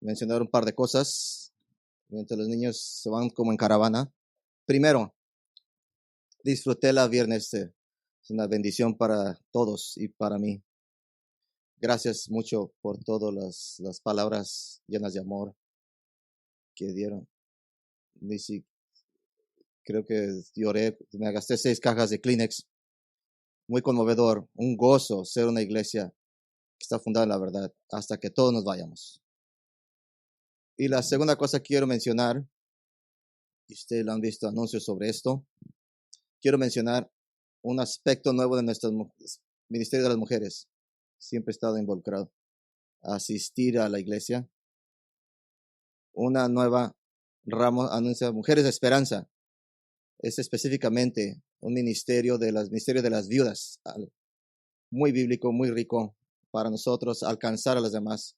mencionar un par de cosas mientras los niños se van como en caravana. Primero, disfruté la viernes. Es una bendición para todos y para mí. Gracias mucho por todas las palabras llenas de amor que dieron. Creo que lloré, me gasté 6 cajas de Kleenex. Muy conmovedor, un gozo ser una iglesia que está fundada en la verdad hasta que todos nos vayamos. Y la segunda cosa que quiero mencionar, y ustedes lo han visto anuncios sobre esto, quiero mencionar un aspecto nuevo de nuestro ministerio de las mujeres. Siempre he estado involucrado. Asistir a la iglesia. Una nueva ramo anuncia Mujeres de Esperanza. Es específicamente un ministerio de las viudas. Muy bíblico, muy rico para nosotros alcanzar a las demás.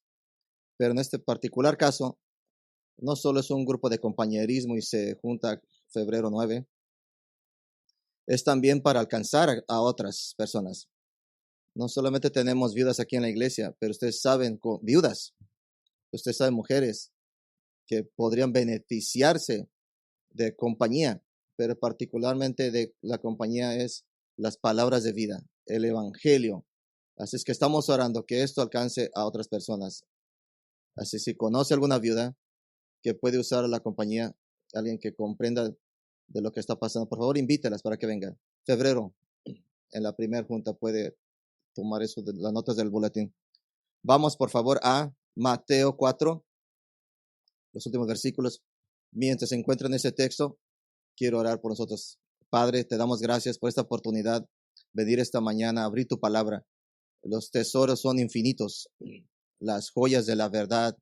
Pero en este particular caso, no solo es un grupo de compañerismo y se junta febrero 9, es también para alcanzar a otras personas. No solamente tenemos viudas aquí en la iglesia, pero ustedes saben, viudas, ustedes saben, mujeres que podrían beneficiarse de compañía, pero particularmente de la compañía es las palabras de vida, el evangelio. Así es que estamos orando que esto alcance a otras personas. Así si conoce alguna viuda que puede usar la compañía, alguien que comprenda de lo que está pasando, por favor invítelas para que vengan. Febrero, en la primera junta puede tomar eso de las notas del boletín. Vamos por favor a Mateo 4, los últimos versículos. Mientras se encuentra en ese texto, quiero orar por nosotros. Padre, te damos gracias por esta oportunidad, venir esta mañana, abrir tu palabra. Los tesoros son infinitos. Las joyas de la verdad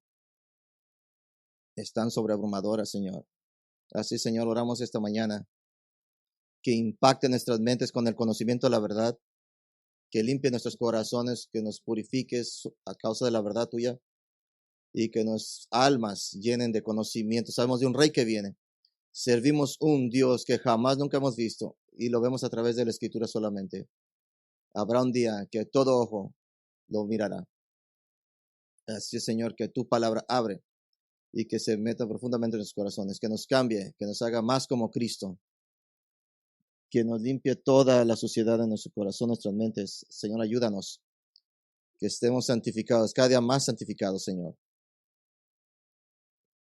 están sobreabrumadoras, Señor. Así, Señor, oramos esta mañana que impacte nuestras mentes con el conocimiento de la verdad, que limpie nuestros corazones, que nos purifiques a causa de la verdad tuya y que nuestras almas llenen de conocimiento. Sabemos de un rey que viene. Servimos un Dios que jamás nunca hemos visto y lo vemos a través de la escritura solamente. Habrá un día que todo ojo lo mirará. Así, Señor, que tu palabra abre y que se meta profundamente en nuestros corazones, que nos cambie, que nos haga más como Cristo, que nos limpie toda la suciedad de nuestro corazón, nuestras mentes. Señor, ayúdanos, que estemos santificados, cada día más santificados, Señor.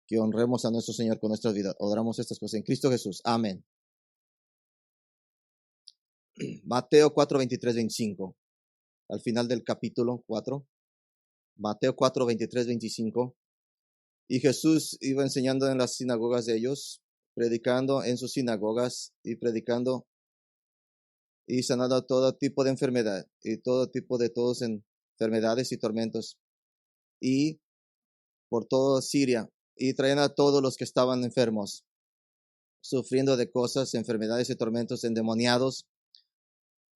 Que honremos a nuestro Señor con nuestras vidas. Oramos estas cosas en Cristo Jesús. Amén. Mateo 4, 23, 25. Al final del capítulo 4. Mateo 4, 23, 25. Y Jesús iba enseñando en las sinagogas de ellos, predicando en sus sinagogas y predicando y sanando todo tipo de enfermedad y todo tipo de todas enfermedades y tormentos. Y por toda Siria, y traían a todos los que estaban enfermos, sufriendo de cosas, enfermedades y tormentos, endemoniados,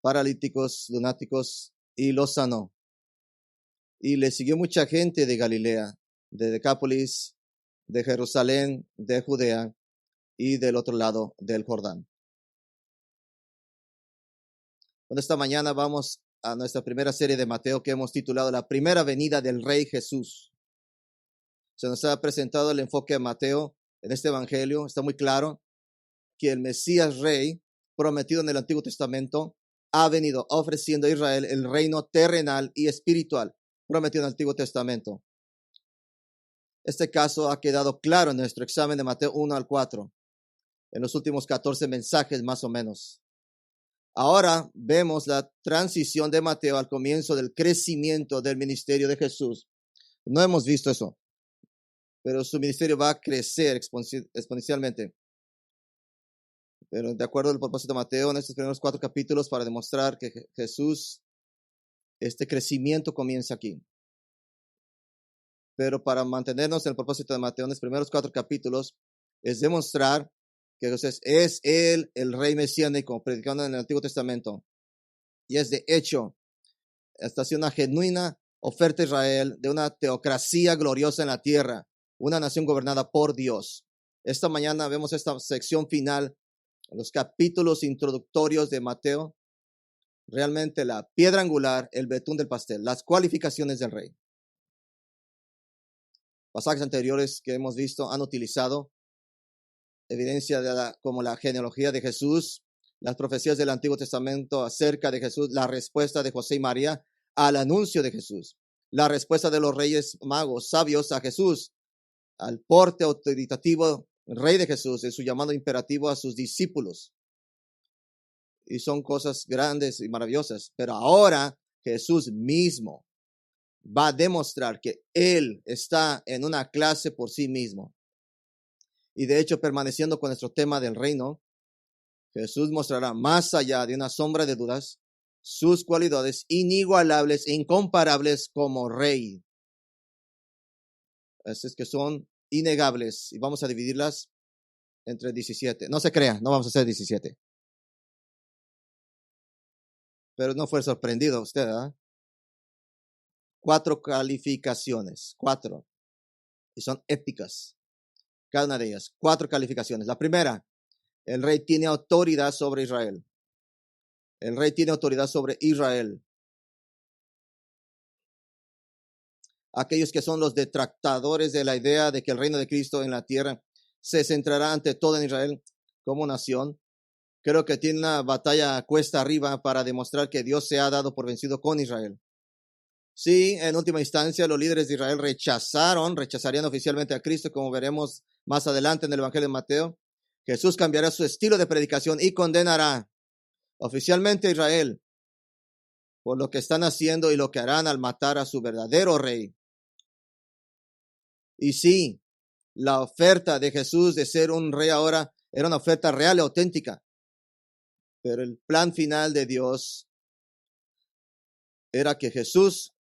paralíticos, lunáticos, y los sanó. Y le siguió mucha gente de Galilea, de Decápolis, de Jerusalén, de Judea y del otro lado del Jordán. Bueno, esta mañana vamos a nuestra primera serie de Mateo que hemos titulado La primera venida del Rey Jesús. Se nos ha presentado el enfoque de Mateo en este evangelio. Está muy claro que el Mesías Rey prometido en el Antiguo Testamento ha venido ofreciendo a Israel el reino terrenal y espiritual prometido en el Antiguo Testamento. Este caso ha quedado claro en nuestro examen de Mateo 1 al 4, en los últimos 14 mensajes más o menos. Ahora vemos la transición de Mateo al comienzo del crecimiento del ministerio de Jesús. No hemos visto eso, pero su ministerio va a crecer exponencialmente. Pero de acuerdo al propósito de Mateo, en estos primeros 4 capítulos, para demostrar que Jesús, este crecimiento comienza aquí. Pero para mantenernos en el propósito de Mateo, en los primeros 4 capítulos, es demostrar que Jesús es Él, el Rey mesiánico, predicando en el Antiguo Testamento. Y es de hecho, esta es una genuina oferta a Israel de una teocracia gloriosa en la tierra, una nación gobernada por Dios. Esta mañana vemos esta sección final, los capítulos introductorios de Mateo, realmente la piedra angular, el betún del pastel, las cualificaciones del rey. pasajes anteriores que hemos visto han utilizado evidencia como la genealogía de Jesús, las profecías del Antiguo Testamento acerca de Jesús, la respuesta de José y María al anuncio de Jesús, la respuesta de los reyes magos sabios a Jesús, al porte autoritativo rey de Jesús, en su llamado imperativo a sus discípulos. Y son cosas grandes y maravillosas. Pero ahora Jesús mismo va a demostrar que Él está en una clase por sí mismo. Y de hecho, permaneciendo con nuestro tema del reino, Jesús mostrará más allá de una sombra de dudas sus cualidades inigualables e incomparables como rey. Así es que son innegables y vamos a dividirlas entre 17. No se crea, no vamos a hacer 17. Pero no fue sorprendido usted, ¿verdad? 4 calificaciones, 4. Y son épicas. Cada una de ellas, 4 calificaciones. La primera, el rey tiene autoridad sobre Israel. El rey tiene autoridad sobre Israel. Aquellos que son los detractadores de la idea de que el reino de Cristo en la tierra se centrará ante todo en Israel como nación, creo que tiene una batalla cuesta arriba para demostrar que Dios se ha dado por vencido con Israel. Sí, en última instancia, los líderes de Israel rechazarían oficialmente a Cristo, como veremos más adelante en el Evangelio de Mateo. Jesús cambiará su estilo de predicación y condenará oficialmente a Israel por lo que están haciendo y lo que harán al matar a su verdadero rey. Y sí, la oferta de Jesús de ser un rey ahora era una oferta real y auténtica. Pero el plan final de Dios era que Jesús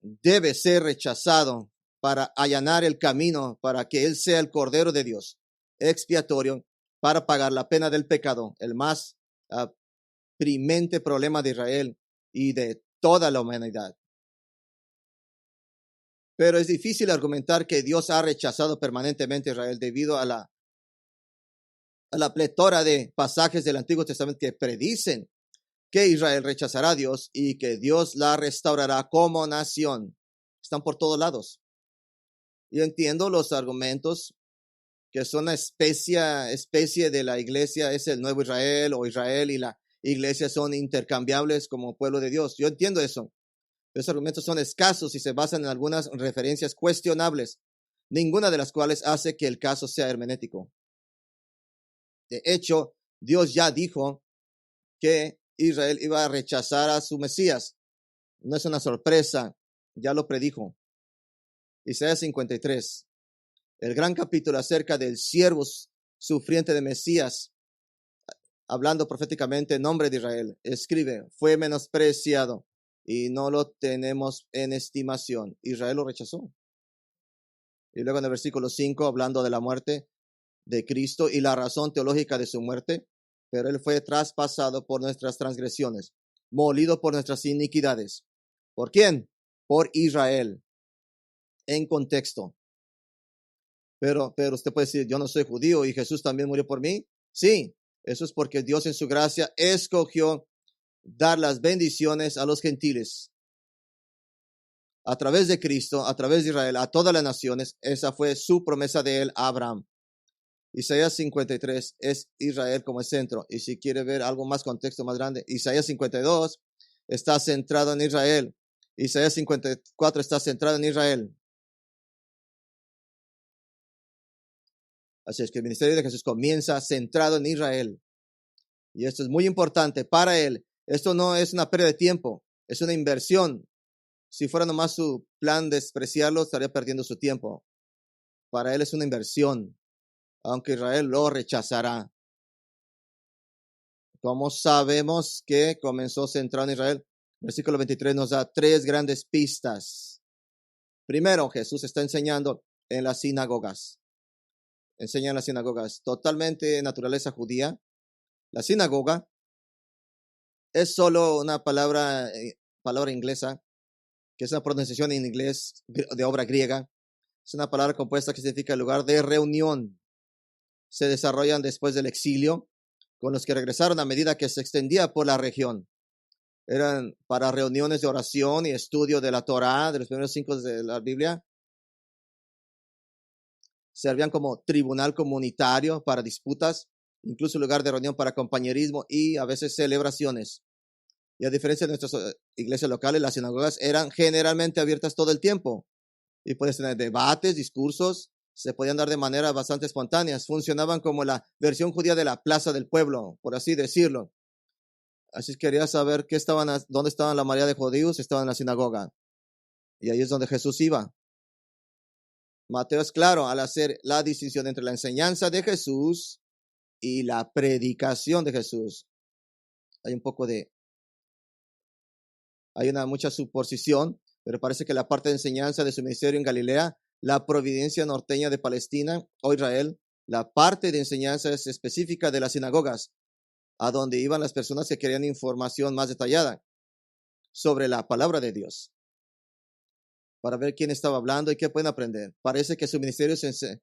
debe ser rechazado para allanar el camino para que Él sea el Cordero de Dios, expiatorio, para pagar la pena del pecado, el más premente problema de Israel y de toda la humanidad. Pero es difícil argumentar que Dios ha rechazado permanentemente a Israel debido a la pletora de pasajes del Antiguo Testamento que predicen que Israel rechazará a Dios y que Dios la restaurará como nación. Están por todos lados. Yo entiendo los argumentos que son una especie de la iglesia, es el nuevo Israel, o Israel y la iglesia son intercambiables como pueblo de Dios. Yo entiendo eso. Esos argumentos son escasos y se basan en algunas referencias cuestionables, ninguna de las cuales hace que el caso sea hermenéutico. De hecho, Dios ya dijo que Israel iba a rechazar a su Mesías. No es una sorpresa, ya lo predijo. Isaías 53, el gran capítulo acerca del siervo sufriente de Mesías, hablando proféticamente en nombre de Israel, escribe, fue menospreciado y no lo tenemos en estimación. Israel lo rechazó. Y luego en el versículo 5, hablando de la muerte de Cristo y la razón teológica de su muerte, pero Él fue traspasado por nuestras transgresiones, molido por nuestras iniquidades. ¿Por quién? Por Israel. En contexto. Pero usted puede decir, yo no soy judío y Jesús también murió por mí. Sí, eso es porque Dios en su gracia escogió dar las bendiciones a los gentiles. A través de Cristo, a través de Israel, a todas las naciones. Esa fue su promesa de él a Abraham. Isaías 53 es Israel como el centro. Y si quiere ver algo más contexto más grande, Isaías 52 está centrado en Israel. Isaías 54 está centrado en Israel. Así es que el ministerio de Jesús comienza centrado en Israel. Y esto es muy importante para él. Esto no es una pérdida de tiempo, es una inversión. Si fuera nomás su plan despreciarlo, estaría perdiendo su tiempo. Para él es una inversión, aunque Israel lo rechazará. ¿Cómo sabemos que comenzó centrado en Israel? Versículo 23 nos da 3 grandes pistas. Primero, Jesús está enseñando en las sinagogas. Enseña en las sinagogas, totalmente de naturaleza judía. La sinagoga es solo una palabra inglesa, que es una pronunciación en inglés de obra griega. Es una palabra compuesta que significa lugar de reunión. Se desarrollan después del exilio, con los que regresaron a medida que se extendía por la región. Eran para reuniones de oración y estudio de la Torá, de los primeros 5 de la Biblia. servían como tribunal comunitario para disputas, incluso lugar de reunión para compañerismo y a veces celebraciones. Y a diferencia de nuestras iglesias locales, las sinagogas eran generalmente abiertas todo el tiempo. Y puedes tener debates, discursos, se podían dar de manera bastante espontánea. Funcionaban como la versión judía de la plaza del pueblo, por así decirlo. Así que quería saber dónde estaban la mayoría de judíos, estaban en la sinagoga. Y ahí es donde Jesús iba. Mateo es claro al hacer la distinción entre la enseñanza de Jesús y la predicación de Jesús. Hay mucha suposición, pero parece que la parte de enseñanza de su ministerio en Galilea, la providencia norteña de Palestina o Israel, la parte de enseñanza es específica de las sinagogas, a donde iban las personas que querían información más detallada sobre la palabra de Dios, para ver quién estaba hablando y qué pueden aprender. Parece que su ministerio se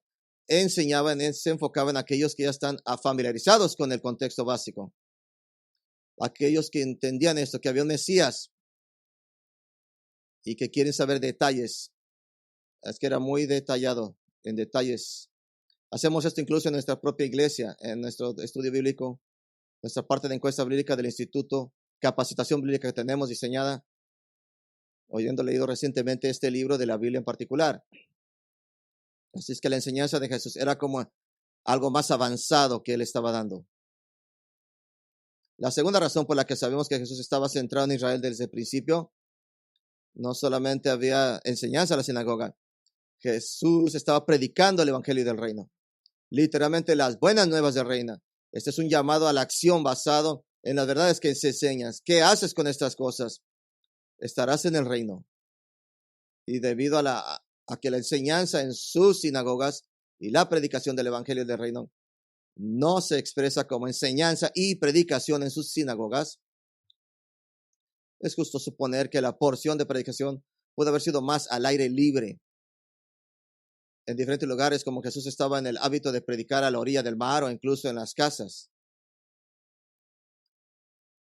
enfocaba en aquellos que ya están familiarizados con el contexto básico, aquellos que entendían esto, que había un Mesías y que quieren saber detalles. Es que era muy detallado en detalles. Hacemos esto incluso en nuestra propia iglesia, en nuestro estudio bíblico, nuestra parte de encuesta bíblica del instituto, capacitación bíblica que tenemos diseñada, oyendo leído recientemente este libro de la Biblia en particular. Así es que la enseñanza de Jesús era como algo más avanzado que él estaba dando. La segunda razón por la que sabemos que Jesús estaba centrado en Israel desde el principio, no solamente había enseñanza en la sinagoga, Jesús estaba predicando el evangelio del reino. Literalmente las buenas nuevas del reino. Este es un llamado a la acción basado en las verdades que se enseñas. ¿Qué haces con estas cosas? Estarás en el reino. Y debido a que la enseñanza en sus sinagogas y la predicación del evangelio del reino no se expresa como enseñanza y predicación en sus sinagogas, es justo suponer que la porción de predicación pudo haber sido más al aire libre, en diferentes lugares, como Jesús estaba en el hábito de predicar a la orilla del mar o incluso en las casas.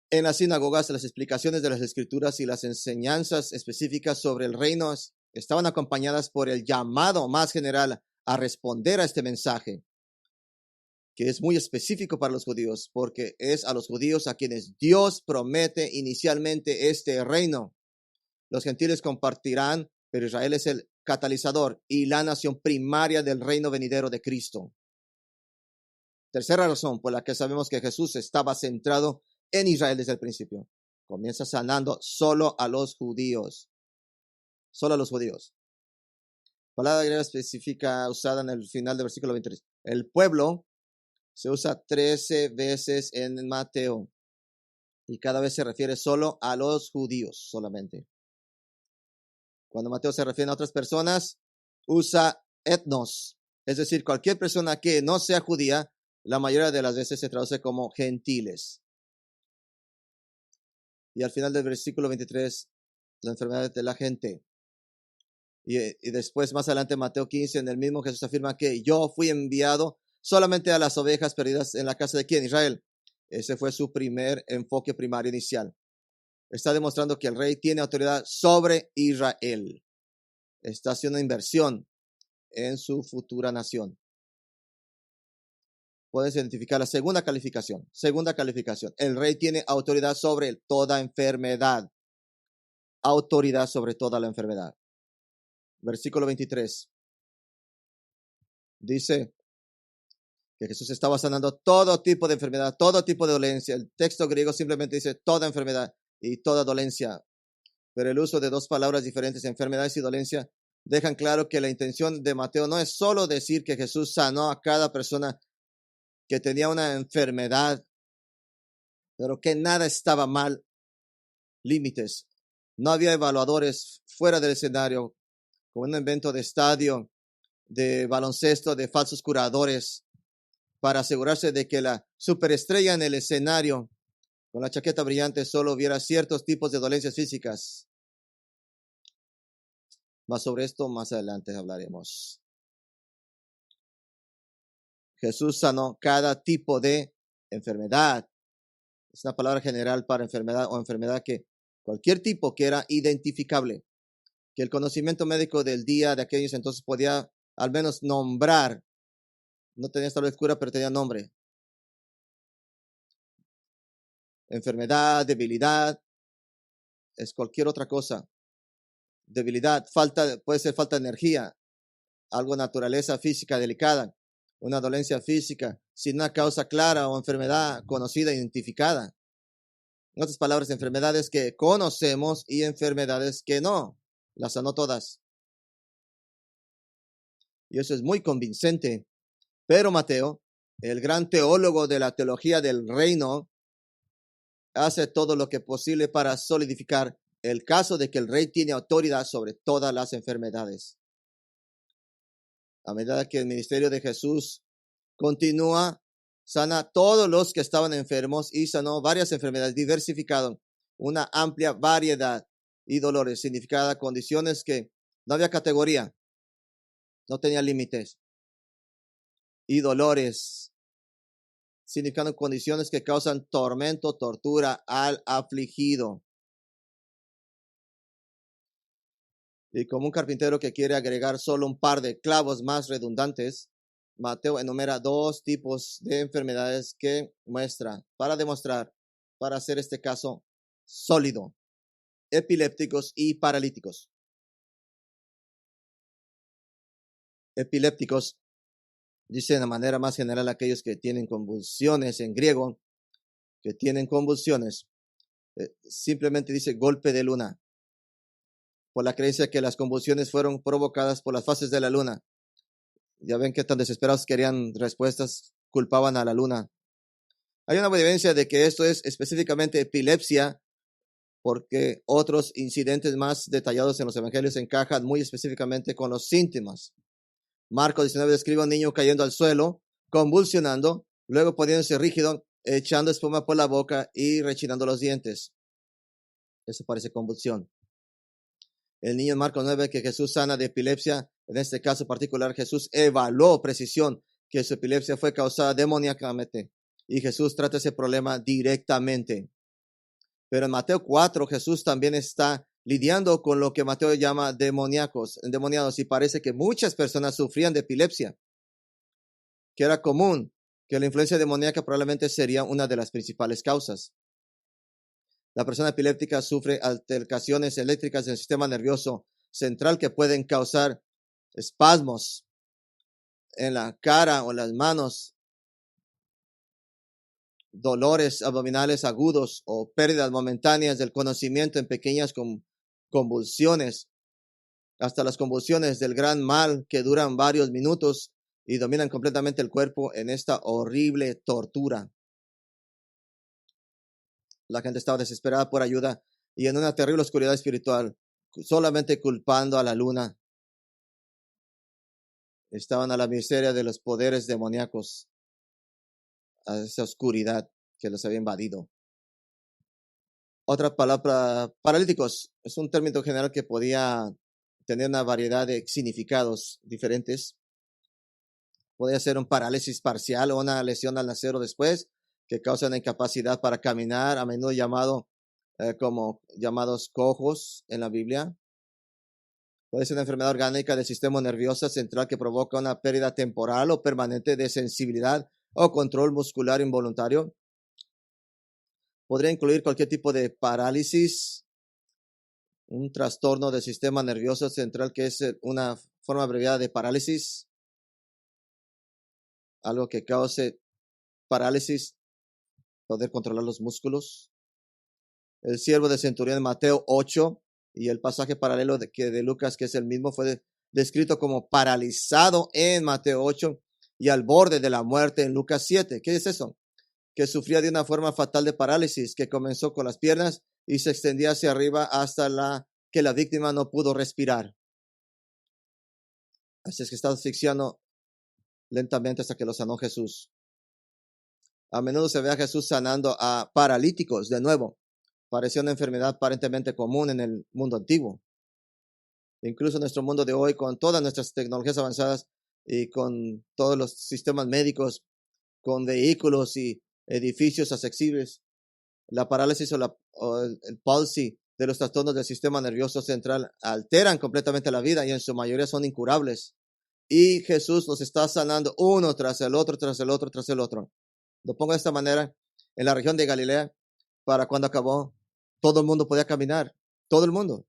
En las sinagogas, las explicaciones de las escrituras y las enseñanzas específicas sobre el reino estaban acompañadas por el llamado más general a responder a este mensaje, que es muy específico para los judíos, porque es a los judíos a quienes Dios promete inicialmente este reino. Los gentiles compartirán, pero Israel es el catalizador y la nación primaria del reino venidero de Cristo. Tercera razón por la que sabemos que Jesús estaba centrado en Israel desde el principio. Comienza sanando solo a los judíos. Solo a los judíos. Palabra griega específica usada en el final del versículo 23. El pueblo se usa 13 veces en Mateo y cada vez se refiere solo a los judíos solamente. Cuando Mateo se refiere a otras personas, usa etnos, es decir, cualquier persona que no sea judía, la mayoría de las veces se traduce como gentiles. Y al final del versículo 23, la enfermedad de la gente. Y después, más adelante, Mateo 15, en el mismo Jesús afirma que yo fui enviado solamente a las ovejas perdidas en la casa de ¿quién? Israel. Ese fue su primer enfoque primario inicial. Está demostrando que el rey tiene autoridad sobre Israel. Está haciendo inversión en su futura nación. Puedes identificar la segunda calificación. Segunda calificación. El rey tiene autoridad sobre toda enfermedad. Autoridad sobre toda la enfermedad. Versículo 23. Dice que Jesús estaba sanando todo tipo de enfermedad, todo tipo de dolencia. El texto griego simplemente dice toda enfermedad y toda dolencia. Pero el uso de dos palabras diferentes, enfermedades y dolencia, dejan claro que la intención de Mateo no es solo decir que Jesús sanó a cada persona que tenía una enfermedad, pero que nada estaba mal. Límites. No había evaluadores fuera del escenario, como un evento de estadio, de baloncesto, de falsos curadores, para asegurarse de que la superestrella en el escenario, con la chaqueta brillante, solo viera ciertos tipos de dolencias físicas. Más sobre esto más adelante hablaremos. Jesús sanó cada tipo de enfermedad. Es una palabra general para enfermedad o enfermedad que cualquier tipo que era identificable, que el conocimiento médico del día de aquellos entonces podía al menos nombrar. No tenía tal vez cura, pero tenía nombre. Enfermedad, debilidad, es cualquier otra cosa. Debilidad, puede ser falta de energía, algo naturaleza física delicada, una dolencia física sin una causa clara o enfermedad conocida, identificada. En otras palabras, enfermedades que conocemos y enfermedades que no. Las sanó todas. Y eso es muy convincente. Pero Mateo, el gran teólogo de la teología del reino, hace todo lo que es posible para solidificar el caso de que el rey tiene autoridad sobre todas las enfermedades. A medida que el ministerio de Jesús continúa, sana a todos los que estaban enfermos y sanó varias enfermedades, diversificado una amplia variedad y dolores, significada condiciones que no había categoría, no tenía límites, y dolores, significando condiciones que causan tormento, tortura al afligido. Y como un carpintero que quiere agregar solo un par de clavos más redundantes, Mateo enumera dos tipos de enfermedades que muestra para demostrar, para hacer este caso sólido: epilépticos y paralíticos. Epilépticos, dice de manera más general aquellos que tienen convulsiones en griego, que tienen convulsiones, simplemente dice golpe de luna, por la creencia que las convulsiones fueron provocadas por las fases de la luna. Ya ven que tan desesperados querían respuestas, culpaban a la luna. Hay una evidencia de que esto es específicamente epilepsia, porque otros incidentes más detallados en los evangelios encajan muy específicamente con los síntomas. Marcos 19 describe a un niño cayendo al suelo, convulsionando, luego poniéndose rígido, echando espuma por la boca y rechinando los dientes. Eso parece convulsión. El niño en Marcos 9 que Jesús sana de epilepsia, en este caso particular, Jesús evaluó precisión que su epilepsia fue causada demoníacamente y Jesús trata ese problema directamente. Pero en Mateo 4, Jesús también está lidiando con lo que Mateo llama endemoniados, y parece que muchas personas sufrían de epilepsia, que era común, que la influencia demoníaca probablemente sería una de las principales causas. La persona epiléptica sufre alteraciones eléctricas del sistema nervioso central que pueden causar espasmos en la cara o en las manos, dolores abdominales agudos o pérdidas momentáneas del conocimiento en pequeñas convulsiones, hasta las convulsiones del gran mal que duran varios minutos y dominan completamente el cuerpo en esta horrible tortura. La gente estaba desesperada por ayuda y en una terrible oscuridad espiritual, solamente culpando a la luna. Estaban a la miseria de los poderes demoníacos, a esa oscuridad que los había invadido. Otra palabra, paralíticos, es un término general que podía tener una variedad de significados diferentes. Podría ser un parálisis parcial o una lesión al nacer o después que causa una incapacidad para caminar, a menudo como llamados cojos en la Biblia. Puede ser una enfermedad orgánica del sistema nervioso central que provoca una pérdida temporal o permanente de sensibilidad o control muscular involuntario. Podría incluir cualquier tipo de parálisis, un trastorno del sistema nervioso central que es una forma abreviada de parálisis, algo que cause parálisis, poder controlar los músculos. El siervo de centurión en Mateo 8 y el pasaje paralelo de Lucas, que es el mismo, fue descrito como paralizado en Mateo 8 y al borde de la muerte en Lucas 7. ¿Qué es eso? Que sufría de una forma fatal de parálisis que comenzó con las piernas y se extendía hacia arriba hasta que la víctima no pudo respirar. Así es que estaba asfixiando lentamente hasta que lo sanó Jesús. A menudo se ve a Jesús sanando a paralíticos de nuevo. Parecía una enfermedad aparentemente común en el mundo antiguo. Incluso en nuestro mundo de hoy, con todas nuestras tecnologías avanzadas y con todos los sistemas médicos, con vehículos y edificios accesibles, la parálisis o el palsy de los trastornos del sistema nervioso central alteran completamente la vida y en su mayoría son incurables Y Jesús los está sanando uno tras el otro, tras el otro, tras el otro. Lo pongo de esta manera, en la región de Galilea, para cuando acabó, todo el mundo podía caminar, todo el mundo.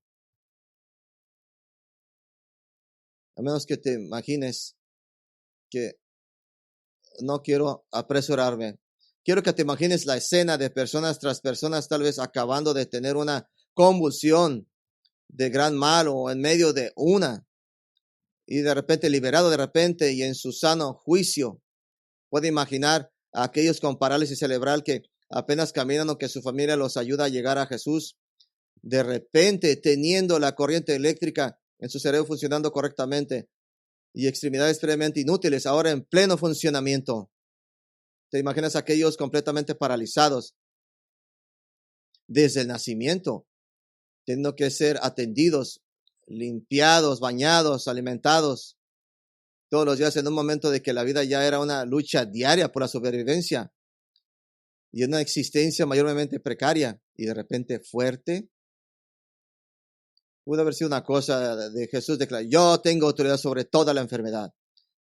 A menos que te imagines que no quiero apresurarme. Quiero que te imagines la escena de personas tras personas, tal vez acabando de tener una convulsión de gran mal o en medio de una, y de repente liberado de repente y en su sano juicio. Puede imaginar a aquellos con parálisis cerebral que apenas caminan o que su familia los ayuda a llegar a Jesús. De repente teniendo la corriente eléctrica en su cerebro funcionando correctamente y extremidades previamente inútiles ahora en pleno funcionamiento. Te imaginas a aquellos completamente paralizados desde el nacimiento, teniendo que ser atendidos, limpiados, bañados, alimentados todos los días en un momento de que la vida ya era una lucha diaria por la supervivencia y una existencia mayormente precaria y de repente fuerte. Pudo haber sido una cosa de Jesús declarar, yo tengo autoridad sobre toda la enfermedad,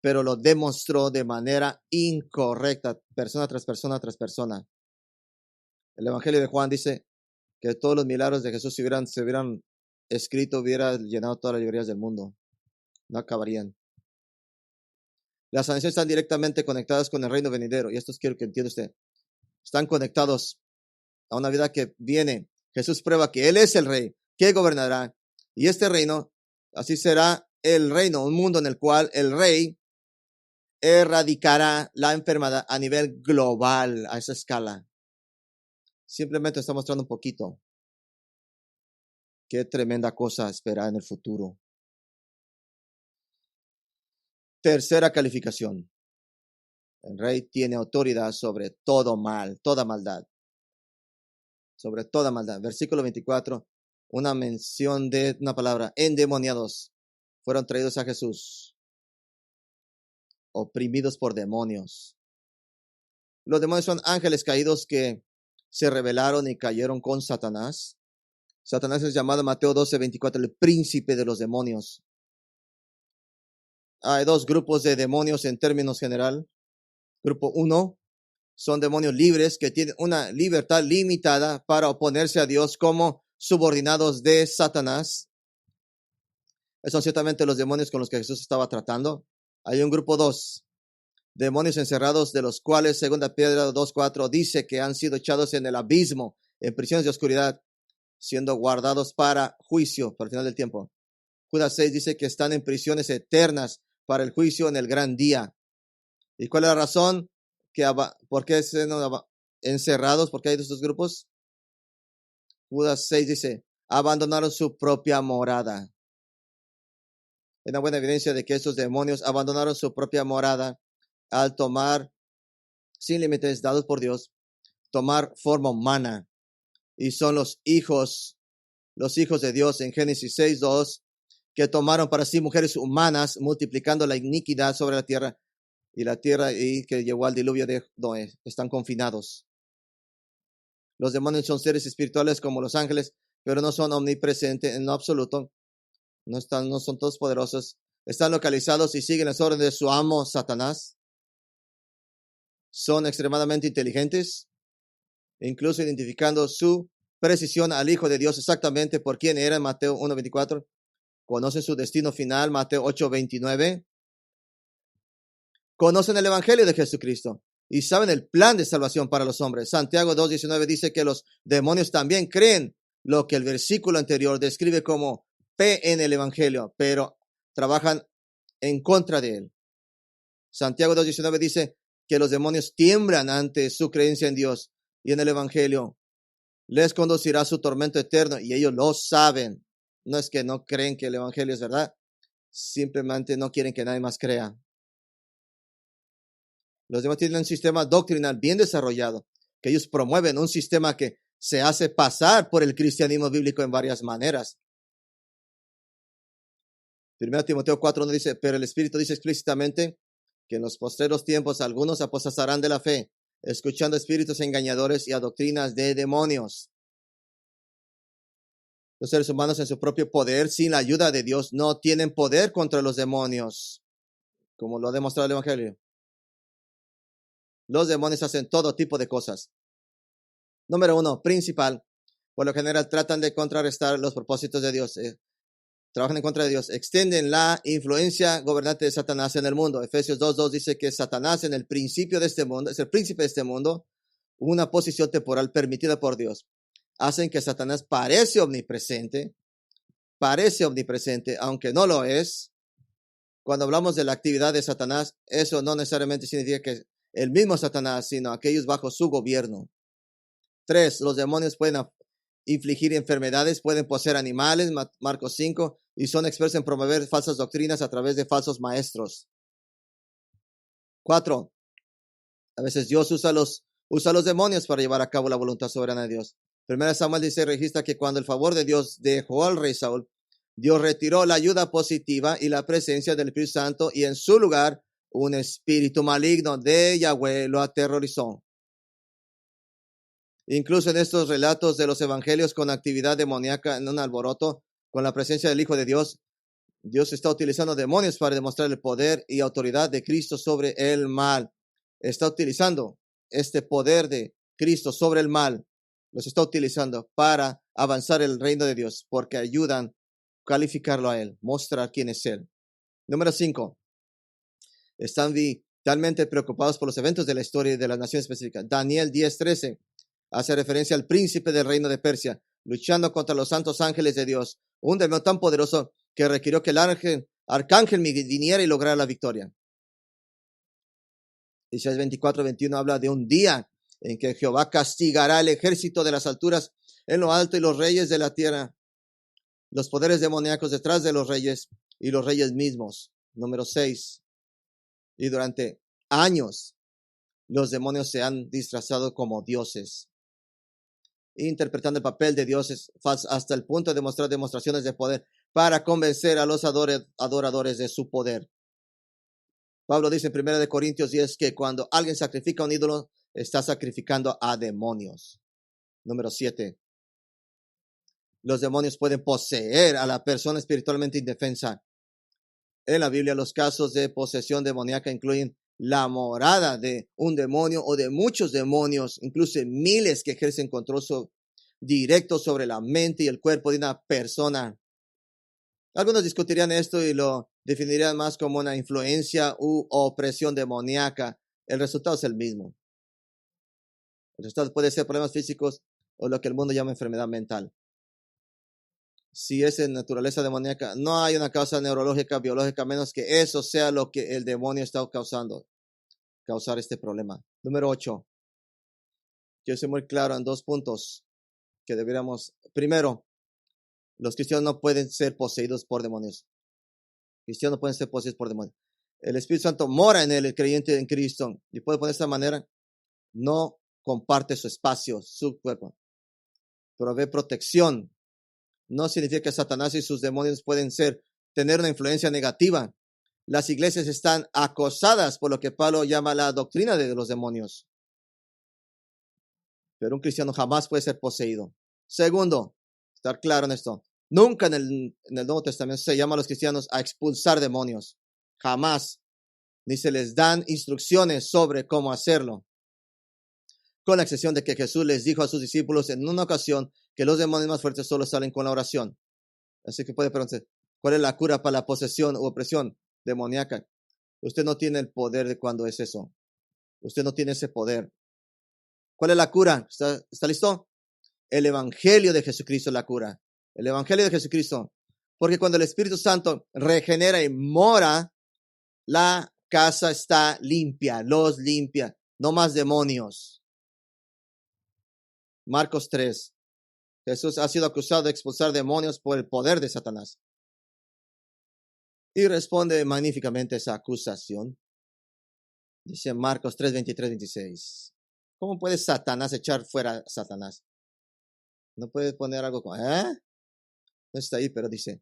pero lo demostró de manera incorrecta, persona tras persona tras persona. El Evangelio de Juan dice que todos los milagros de Jesús se hubieran escrito, hubiera llenado todas las librerías del mundo. No acabarían. Las sanaciones están directamente conectadas con el reino venidero, y esto quiero que entienda usted. Están conectados a una vida que viene. Jesús prueba que Él es el rey, que gobernará. Y este reino, así será el reino, un mundo en el cual el rey erradicará la enfermedad a nivel global, a esa escala. Simplemente está mostrando un poquito. Qué tremenda cosa espera en el futuro. Tercera calificación. El rey tiene autoridad sobre todo mal, toda maldad. Sobre toda maldad. Versículo 24, una mención de una palabra, endemoniados, fueron traídos a Jesús, oprimidos por demonios. Los demonios son ángeles caídos que se rebelaron y cayeron con Satanás. Satanás es llamado Mateo 12:24, el príncipe de los demonios. Hay dos grupos de demonios en términos general. Grupo 1 son demonios libres que tienen una libertad limitada para oponerse a Dios como subordinados de Satanás. Esos son ciertamente los demonios con los que Jesús estaba tratando. Hay un grupo 2, demonios encerrados, de los cuales 2 Pedro 2:4 dice que han sido echados en el abismo, en prisiones de oscuridad, siendo guardados para juicio, para el final del tiempo. Judas 6 dice que están en prisiones eternas para el juicio en el gran día. ¿Y cuál es la razón? ¿Por qué están encerrados? ¿Por qué hay estos grupos? Judas 6 dice, abandonaron su propia morada. Es una buena evidencia de que estos demonios abandonaron su propia morada al tomar, sin límites dados por Dios, tomar forma humana. Y son los hijos de Dios en Génesis 6:2, que tomaron para sí mujeres humanas, multiplicando la iniquidad sobre la tierra y que llevó al diluvio de Noé. Están confinados. Los demonios son seres espirituales como los ángeles, pero no son omnipresentes en lo absoluto. No son todos poderosos. Están localizados y siguen las órdenes de su amo Satanás. Son extremadamente inteligentes, incluso identificando su precisión al Hijo de Dios exactamente por quién era en Mateo 1:24. Conocen su destino final, Mateo 8:29. Conocen el Evangelio de Jesucristo y saben el plan de salvación para los hombres. Santiago 2:19 dice que los demonios también creen lo que el versículo anterior describe como fe en el Evangelio, pero trabajan en contra de él. Santiago 2:19 dice que los demonios tiemblan ante su creencia en Dios y en el Evangelio. Les conducirá a su tormento eterno y ellos lo saben. No es que no creen que el Evangelio es verdad, simplemente no quieren que nadie más crea. Los demás tienen un sistema doctrinal bien desarrollado, que ellos promueven un sistema que se hace pasar por el cristianismo bíblico en varias maneras. 1 Timoteo 4:1 dice, pero el Espíritu dice explícitamente que en los postreros tiempos algunos apostatarán de la fe, escuchando espíritus engañadores y a doctrinas de demonios. Los seres humanos en su propio poder, sin la ayuda de Dios, no tienen poder contra los demonios. como lo ha demostrado el Evangelio. Los demonios hacen todo tipo de cosas. Número 1, principal. Por lo general tratan de contrarrestar los propósitos de Dios. Trabajan en contra de Dios. Extienden la influencia gobernante de Satanás en el mundo. Efesios 2:2 dice que Satanás en el principio de este mundo, es el príncipe de este mundo, una posición temporal permitida por Dios. Hacen que Satanás parece omnipresente, aunque no lo es. Cuando hablamos de la actividad de Satanás, eso no necesariamente significa que el mismo Satanás, sino aquellos bajo su gobierno. 3, los demonios pueden infligir enfermedades, pueden poseer animales, Marcos 5, y son expertos en promover falsas doctrinas a través de falsos maestros. 4, a veces Dios usa los demonios para llevar a cabo la voluntad soberana de Dios. 1 Samuel dice, registra que cuando el favor de Dios dejó al rey Saúl, Dios retiró la ayuda positiva y la presencia del Espíritu Santo, y en su lugar un espíritu maligno de Yahweh lo aterrorizó. Incluso en estos relatos de los evangelios con actividad demoníaca en un alboroto, con la presencia del Hijo de Dios, Dios está utilizando demonios para demostrar el poder y autoridad de Cristo sobre el mal. Está utilizando este poder de Cristo sobre el mal. Los está utilizando para avanzar el reino de Dios, porque ayudan a calificarlo a Él, mostrar quién es Él. Número 5. Están vitalmente preocupados por los eventos de la historia de la nación específica. Daniel 10:13 hace referencia al príncipe del reino de Persia, luchando contra los santos ángeles de Dios, un demonio tan poderoso que requirió que el arcángel viniera y lograra la victoria. Isaías 24:21 habla de un día en que Jehová castigará el ejército de las alturas en lo alto y los reyes de la tierra, los poderes demoníacos detrás de los reyes y los reyes mismos. Número 6. Y durante años los demonios se han disfrazado como dioses, interpretando el papel de dioses hasta el punto de demostrar demostraciones de poder para convencer a los adoradores de su poder. Pablo dice en 1 Corintios 10 que cuando alguien sacrifica a un ídolo, está sacrificando a demonios. Número 7. Los demonios pueden poseer a la persona espiritualmente indefensa. En la Biblia, los casos de posesión demoníaca incluyen la morada de un demonio o de muchos demonios, incluso miles que ejercen control directo sobre la mente y el cuerpo de una persona. Algunos discutirían esto y lo definirían más como una influencia u opresión demoníaca. El resultado es el mismo. El resultado puede ser problemas físicos o lo que el mundo llama enfermedad mental. Si es en naturaleza demoníaca, no hay una causa neurológica, biológica, a menos que eso sea lo que el demonio está causar este problema. Número 8. Quiero ser muy claro en 2 puntos que deberíamos. Primero, los cristianos no pueden ser poseídos por demonios. Cristianos no pueden ser poseídos por demonios. El Espíritu Santo mora en el creyente en Cristo y puede poner de esta manera, no comparte su espacio, su cuerpo. Provee protección. No significa que Satanás y sus demonios pueden tener una influencia negativa. Las iglesias están acosadas por lo que Pablo llama la doctrina de los demonios. Pero un cristiano jamás puede ser poseído. Segundo, estar claro en esto. Nunca en el Nuevo Testamento se llama a los cristianos a expulsar demonios. Jamás. Ni se les dan instrucciones sobre cómo hacerlo. Con la excepción de que Jesús les dijo a sus discípulos en una ocasión que los demonios más fuertes solo salen con la oración. Así que puede preguntarse, ¿cuál es la cura para la posesión u opresión demoníaca? Usted no tiene el poder de cuando es eso. Usted no tiene ese poder. ¿Cuál es la cura? ¿Está listo? El Evangelio de Jesucristo es la cura. El Evangelio de Jesucristo. Porque cuando el Espíritu Santo regenera y mora, la casa está limpia, los limpia. No más demonios. Marcos 3. Jesús ha sido acusado de expulsar demonios por el poder de Satanás. Y responde magníficamente a esa acusación. Dice Marcos 3, 23, 26. ¿Cómo puede Satanás echar fuera a Satanás? No puede poner algo como, No está ahí, pero dice,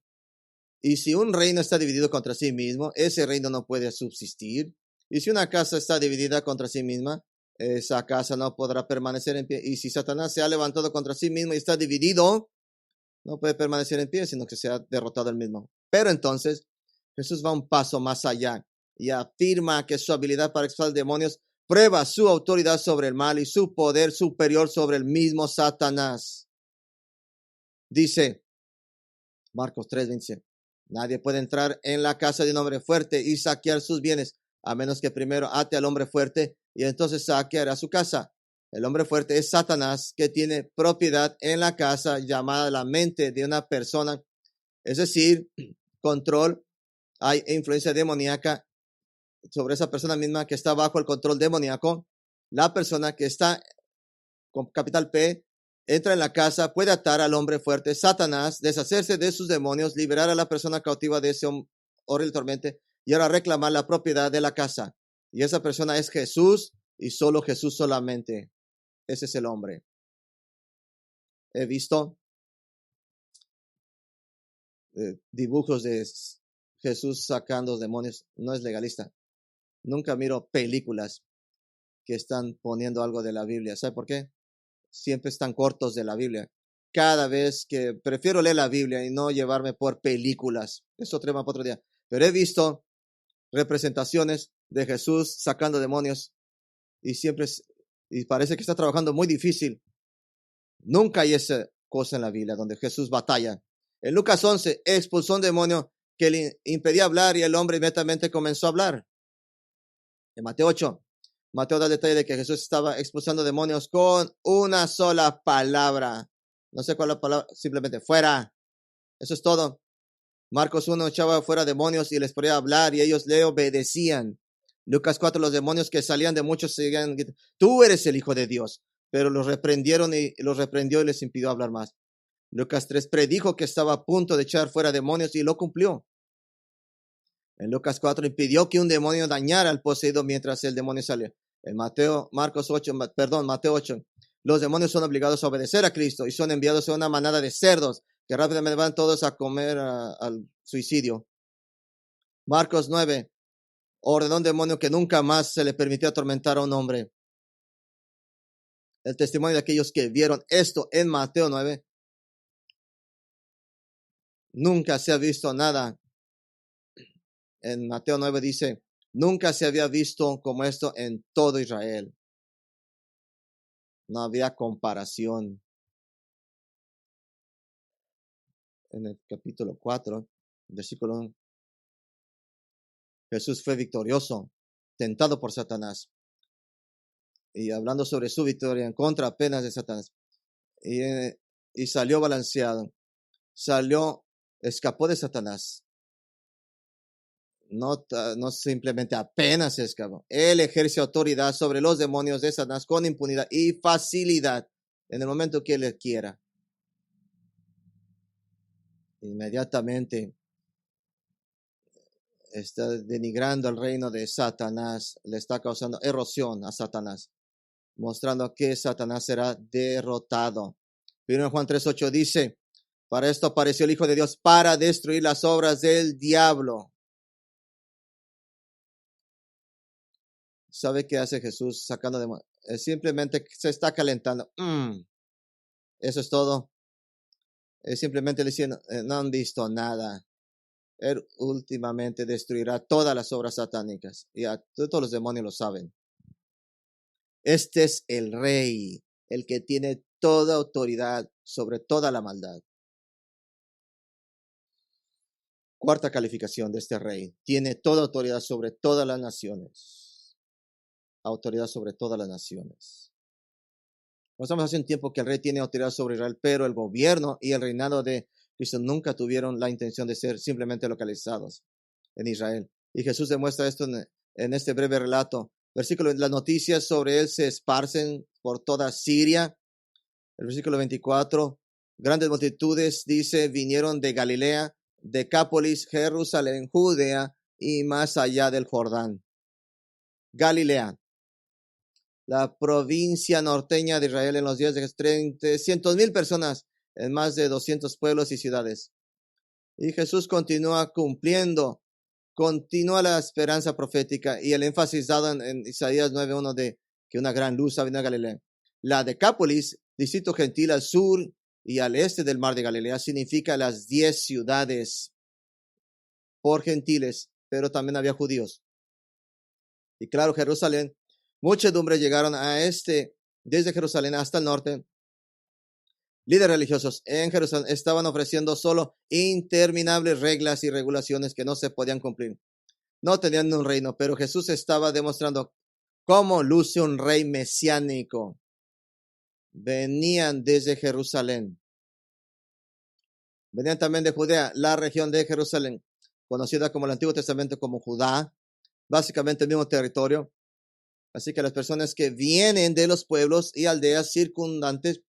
y si un reino está dividido contra sí mismo, ese reino no puede subsistir. Y si una casa está dividida contra sí misma, esa casa no podrá permanecer en pie. Y si Satanás se ha levantado contra sí mismo y está dividido, no puede permanecer en pie, sino que se ha derrotado él mismo. Pero entonces, Jesús va un paso más allá. y afirma que su habilidad para expulsar demonios prueba su autoridad sobre el mal y su poder superior sobre el mismo Satanás. Dice Marcos 3:27, nadie puede entrar en la casa de un hombre fuerte y saquear sus bienes, a menos que primero ate al hombre fuerte y entonces saqueará su casa. El hombre fuerte es Satanás, que tiene propiedad en la casa llamada la mente de una persona, es decir, control, hay influencia demoníaca sobre esa persona misma que está bajo el control demoníaco. La persona que está con capital P entra en la casa, puede atar al hombre fuerte, Satanás, deshacerse de sus demonios, liberar a la persona cautiva de ese horrible tormento y ahora reclamar la propiedad de la casa. Y esa persona es Jesús y solo Jesús solamente. Ese es el hombre. He visto dibujos de Jesús sacando demonios. No es legalista. Nunca miro películas que están poniendo algo de la Biblia. ¿Sabe por qué? Siempre están cortos de la Biblia. Cada vez que prefiero leer la Biblia y no llevarme por películas. Eso tema para otro día. Pero he visto representaciones de Jesús sacando demonios y siempre y parece que está trabajando muy difícil. Nunca hay esa cosa en la Biblia donde Jesús batalla. En Lucas 11 expulsó un demonio que le impedía hablar y el hombre inmediatamente comenzó a hablar. En Mateo 8, Mateo da el detalle de que Jesús estaba expulsando demonios con una sola palabra. No sé cuál es la palabra, simplemente fuera. Eso es todo. Marcos 1 echaba fuera demonios y les podía hablar y ellos le obedecían. Lucas 4, los demonios que salían de muchos seguían, tú eres el Hijo de Dios. Pero los reprendió y les impidió hablar más. Lucas 3 predijo que estaba a punto de echar fuera demonios y lo cumplió. En Lucas 4 impidió que un demonio dañara al poseído mientras el demonio salía. En Mateo 8, los demonios son obligados a obedecer a Cristo y son enviados a una manada de cerdos que rápidamente van todos a comer al suicidio. Marcos 9 ordenó a un demonio que nunca más se le permitió atormentar a un hombre. El testimonio de aquellos que vieron esto en Mateo 9, nunca se ha visto nada. En Mateo 9 dice, nunca se había visto como esto en todo Israel. No había comparación. En el capítulo 4, versículo 1, Jesús fue victorioso, tentado por Satanás. Y hablando sobre su victoria en contra apenas de Satanás. Y salió balanceado. Escapó de Satanás. No simplemente apenas escapó. Él ejerce autoridad sobre los demonios de Satanás con impunidad y facilidad en el momento que él quiera. Inmediatamente está denigrando el reino de Satanás, le está causando erosión a Satanás, mostrando que Satanás será derrotado. 1 Juan 3:8 dice, para esto apareció el Hijo de Dios, para destruir las obras del diablo. ¿Sabe qué hace Jesús sacando demonios? Simplemente se está calentando. Eso es todo. Simplemente le diciendo, no han visto nada. Él últimamente destruirá todas las obras satánicas. Y todos los demonios lo saben. Este es el rey, el que tiene toda autoridad sobre toda la maldad. Cuarta calificación de este rey. Tiene toda autoridad sobre todas las naciones. Autoridad sobre todas las naciones. Estamos hace un tiempo que el rey tiene autoridad sobre Israel, pero el gobierno y el reinado de Cristo nunca tuvieron la intención de ser simplemente localizados en Israel. Y Jesús demuestra esto en este breve relato. Versículo, las noticias sobre él se esparcen por toda Siria. El versículo 24, grandes multitudes, dice, vinieron de Galilea, Decápolis, Jerusalén, Judea y más allá del Jordán. Galilea, la provincia norteña de Israel en los días de 300,000 personas en más de 200 pueblos y ciudades. Y Jesús continúa continúa la esperanza profética y el énfasis dado en Isaías 9:1 de que una gran luz ha venido a Galilea. La Decápolis, distrito gentil al sur y al este del mar de Galilea, significa las 10 ciudades por gentiles, pero también había judíos. Y claro, Jerusalén, muchedumbres llegaron desde Jerusalén hasta el norte. Líderes religiosos en Jerusalén estaban ofreciendo solo interminables reglas y regulaciones que no se podían cumplir. No tenían un reino, pero Jesús estaba demostrando cómo luce un rey mesiánico. Venían desde Jerusalén. Venían también de Judea, la región de Jerusalén, conocida como el Antiguo Testamento como Judá, básicamente el mismo territorio. Así que las personas que vienen de los pueblos y aldeas circundantes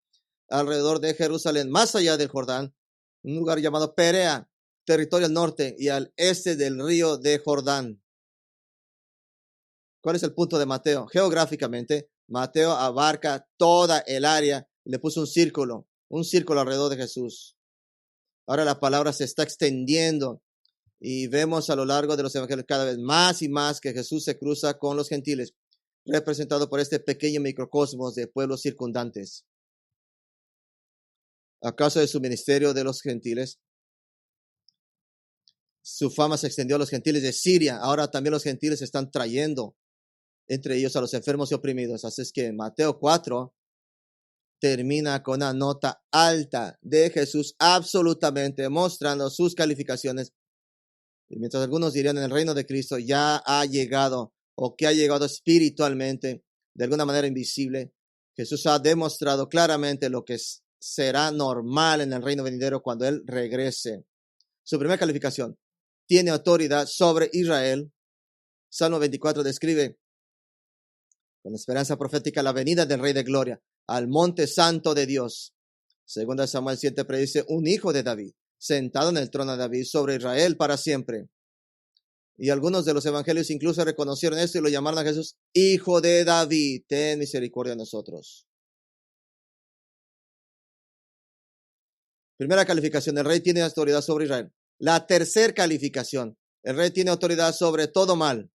alrededor de Jerusalén, más allá del Jordán, un lugar llamado Perea, territorio al norte y al este del río de Jordán. ¿Cuál es el punto de Mateo? Geográficamente, Mateo abarca toda el área, le puso un círculo alrededor de Jesús. Ahora la palabra se está extendiendo y vemos a lo largo de los evangelios cada vez más y más que Jesús se cruza con los gentiles, representado por este pequeño microcosmos de pueblos circundantes. A causa de su ministerio de los gentiles, su fama se extendió a los gentiles de Siria. Ahora también los gentiles están trayendo entre ellos a los enfermos y oprimidos. Así es que Mateo 4 termina con una nota alta de Jesús, absolutamente mostrando sus calificaciones. Y mientras algunos dirían en el reino de Cristo ya ha llegado, o que ha llegado espiritualmente, de alguna manera invisible, Jesús ha demostrado claramente lo que será normal en el reino venidero cuando Él regrese. Su primera calificación: tiene autoridad sobre Israel. Salmo 24 describe con esperanza profética la venida del Rey de Gloria al monte santo de Dios. Segunda Samuel 7 predice un hijo de David, sentado en el trono de David sobre Israel para siempre. Y algunos de los evangelios incluso reconocieron esto y lo llamaron a Jesús hijo de David. Ten misericordia de nosotros. Primera calificación: el rey tiene autoridad sobre Israel. La tercera calificación: el rey tiene autoridad sobre todo mal.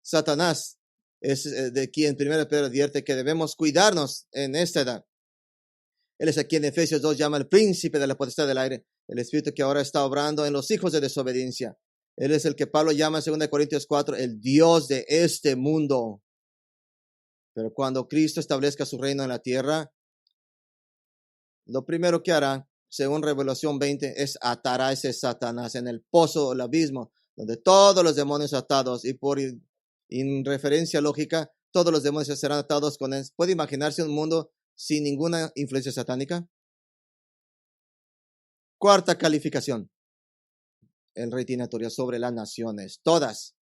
Satanás es de quien 1 Pedro advierte que debemos cuidarnos en esta edad. Él es a quien Efesios 2 llama el príncipe de la potestad del aire, el espíritu que ahora está obrando en los hijos de desobediencia. Él es el que Pablo llama en 2 Corintios 4 el Dios de este mundo. Pero cuando Cristo establezca su reino en la tierra, lo primero que hará, según Revelación 20, es atar a ese Satanás en el pozo, el abismo, donde todos los demonios atados, y por referencia lógica, todos los demonios serán atados con él. ¿Puede imaginarse un mundo sin ninguna influencia satánica? Cuarta calificación: el rey tiene autoridad sobre las naciones, todas.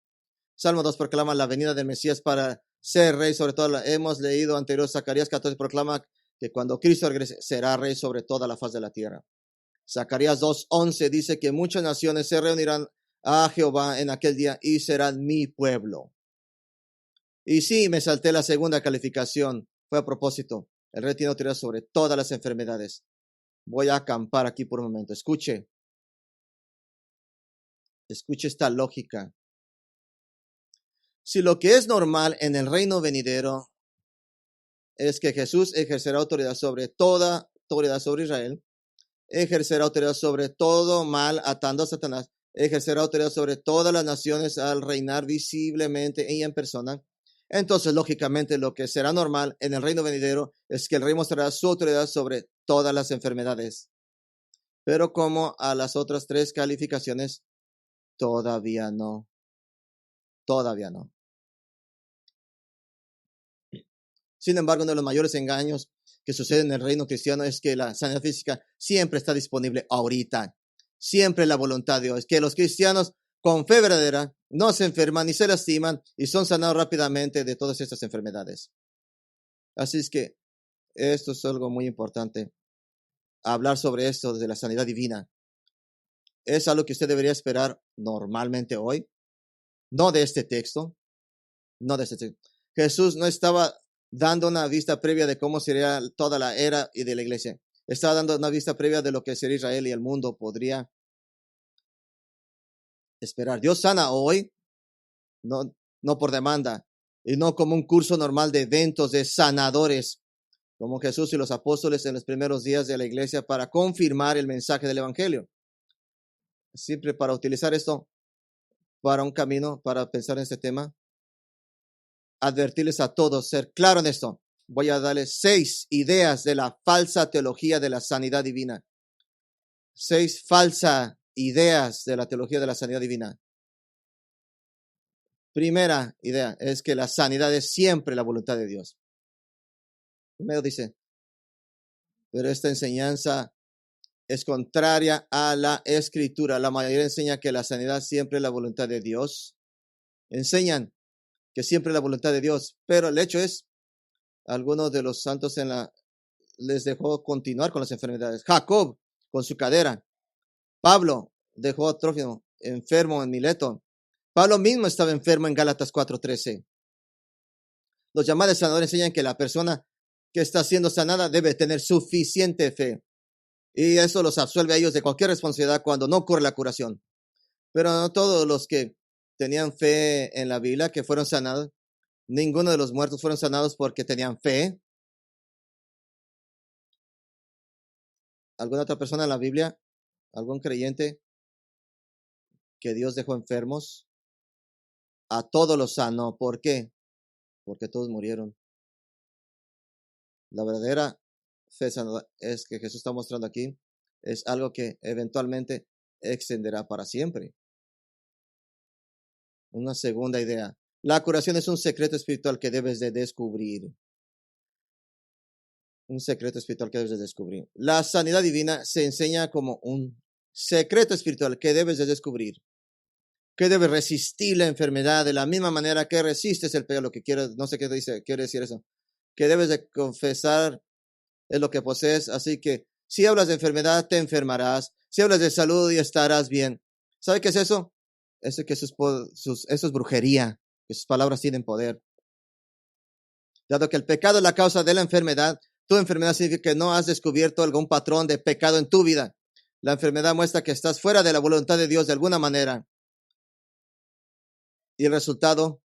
Salmo 2 proclama la venida del Mesías para ser rey sobre todas. Hemos leído anterior, Zacarías 14 proclama que cuando Cristo regrese será rey sobre toda la faz de la tierra. Zacarías 2:11 dice que muchas naciones se reunirán a Jehová en aquel día y serán mi pueblo. Y sí, me salté la segunda calificación, fue a propósito. El rey tiene autoridad sobre todas las enfermedades. Voy a acampar aquí por un momento. Escuche esta lógica. Si lo que es normal en el reino venidero es que Jesús ejercerá autoridad sobre toda autoridad sobre Israel, ejercerá autoridad sobre todo mal atando a Satanás, ejercerá autoridad sobre todas las naciones al reinar visiblemente y en persona, entonces lógicamente lo que será normal en el reino venidero es que el rey mostrará su autoridad sobre todas las enfermedades. Pero como a las otras tres calificaciones, todavía no. Todavía no. Sin embargo, uno de los mayores engaños que sucede en el reino cristiano es que la sanidad física siempre está disponible ahorita. Siempre la voluntad de Dios. Que los cristianos con fe verdadera no se enferman ni se lastiman y son sanados rápidamente de todas estas enfermedades. Así es que esto es algo muy importante. Hablar sobre esto desde la sanidad divina es algo que usted debería esperar normalmente hoy. No de este texto. No de este texto. Jesús no estaba dando una vista previa de cómo sería toda la era y de la iglesia. Estaba dando una vista previa de lo que sería Israel y el mundo podría esperar. Dios sana hoy, no por demanda, y no como un curso normal de eventos de sanadores, como Jesús y los apóstoles en los primeros días de la iglesia para confirmar el mensaje del evangelio. Siempre para utilizar esto para un camino, para pensar en este tema, advertirles a todos, ser claro en esto. Voy a darles 6 ideas de la falsa teología de la sanidad divina. 6 falsas ideas de la teología de la sanidad divina. Primera idea es que la sanidad es siempre la voluntad de Dios. Primero dice, pero esta enseñanza es contraria a la Escritura. La mayoría enseña que la sanidad siempre es la voluntad de Dios. Enseñan que siempre es la voluntad de Dios, pero el hecho es, algunos de los santos les dejó continuar con las enfermedades. Jacob con su cadera. Pablo dejó a Trófimo enfermo en Mileto. Pablo mismo estaba enfermo en Gálatas 4:13. Los llamados sanadores enseñan que la persona que está siendo sanada debe tener suficiente fe. Y eso los absuelve a ellos de cualquier responsabilidad cuando no ocurre la curación. Pero no todos los que tenían fe en la Biblia que fueron sanados, ninguno de los muertos fueron sanados porque tenían fe. ¿Alguna otra persona en la Biblia? ¿Algún creyente que Dios dejó enfermos? A todos los sanó. ¿Por qué? Porque todos murieron. La verdadera fe sanadora es que Jesús está mostrando aquí. Es algo que eventualmente extenderá para siempre. Una segunda idea. La curación es un secreto espiritual que debes de descubrir. Un secreto espiritual que debes de descubrir. La sanidad divina se enseña como un secreto espiritual que debes de descubrir. Que debes resistir la enfermedad de la misma manera que resistes el pecado. Lo que quieres, no sé qué dice, quiere decir eso. Que debes de confesar es lo que posees. Así que si hablas de enfermedad, te enfermarás. Si hablas de salud, y estarás bien. ¿Sabe qué es eso? Eso que eso es brujería. Que sus palabras tienen poder. Dado que el pecado es la causa de la enfermedad, tu enfermedad significa que no has descubierto algún patrón de pecado en tu vida. La enfermedad muestra que estás fuera de la voluntad de Dios de alguna manera. Y el resultado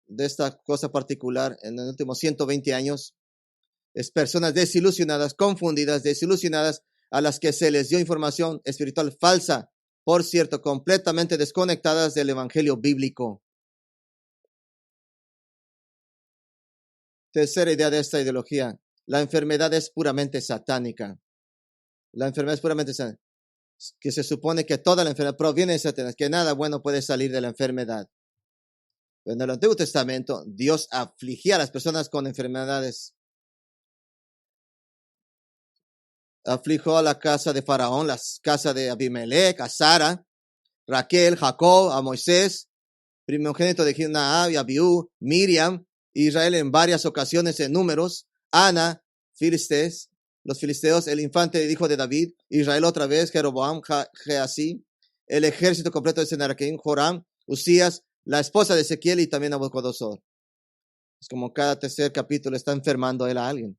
de esta cosa particular en los últimos 120 años es personas desilusionadas, confundidas, desilusionadas, a las que se les dio información espiritual falsa, por cierto, completamente desconectadas del evangelio bíblico. Tercera idea de esta ideología: la enfermedad es puramente satánica. La enfermedad es puramente satánica, que se supone que toda la enfermedad proviene de Satanás, que nada bueno puede salir de la enfermedad. En el Antiguo Testamento, Dios afligía a las personas con enfermedades. Afligió a la casa de Faraón, la casa de Abimelech, a Sara, Raquel, Jacob, a Moisés, primogénito de Naab y Abiú, Miriam, Israel en varias ocasiones en Números, Ana, Filisteos, los filisteos, el infante hijo de David, Israel otra vez, Jeroboam, Geasí, el ejército completo de Sennacherib, Joram, Usías, la esposa de Ezequiel y también Nabucodonosor. Es como cada tercer capítulo está enfermando él a alguien.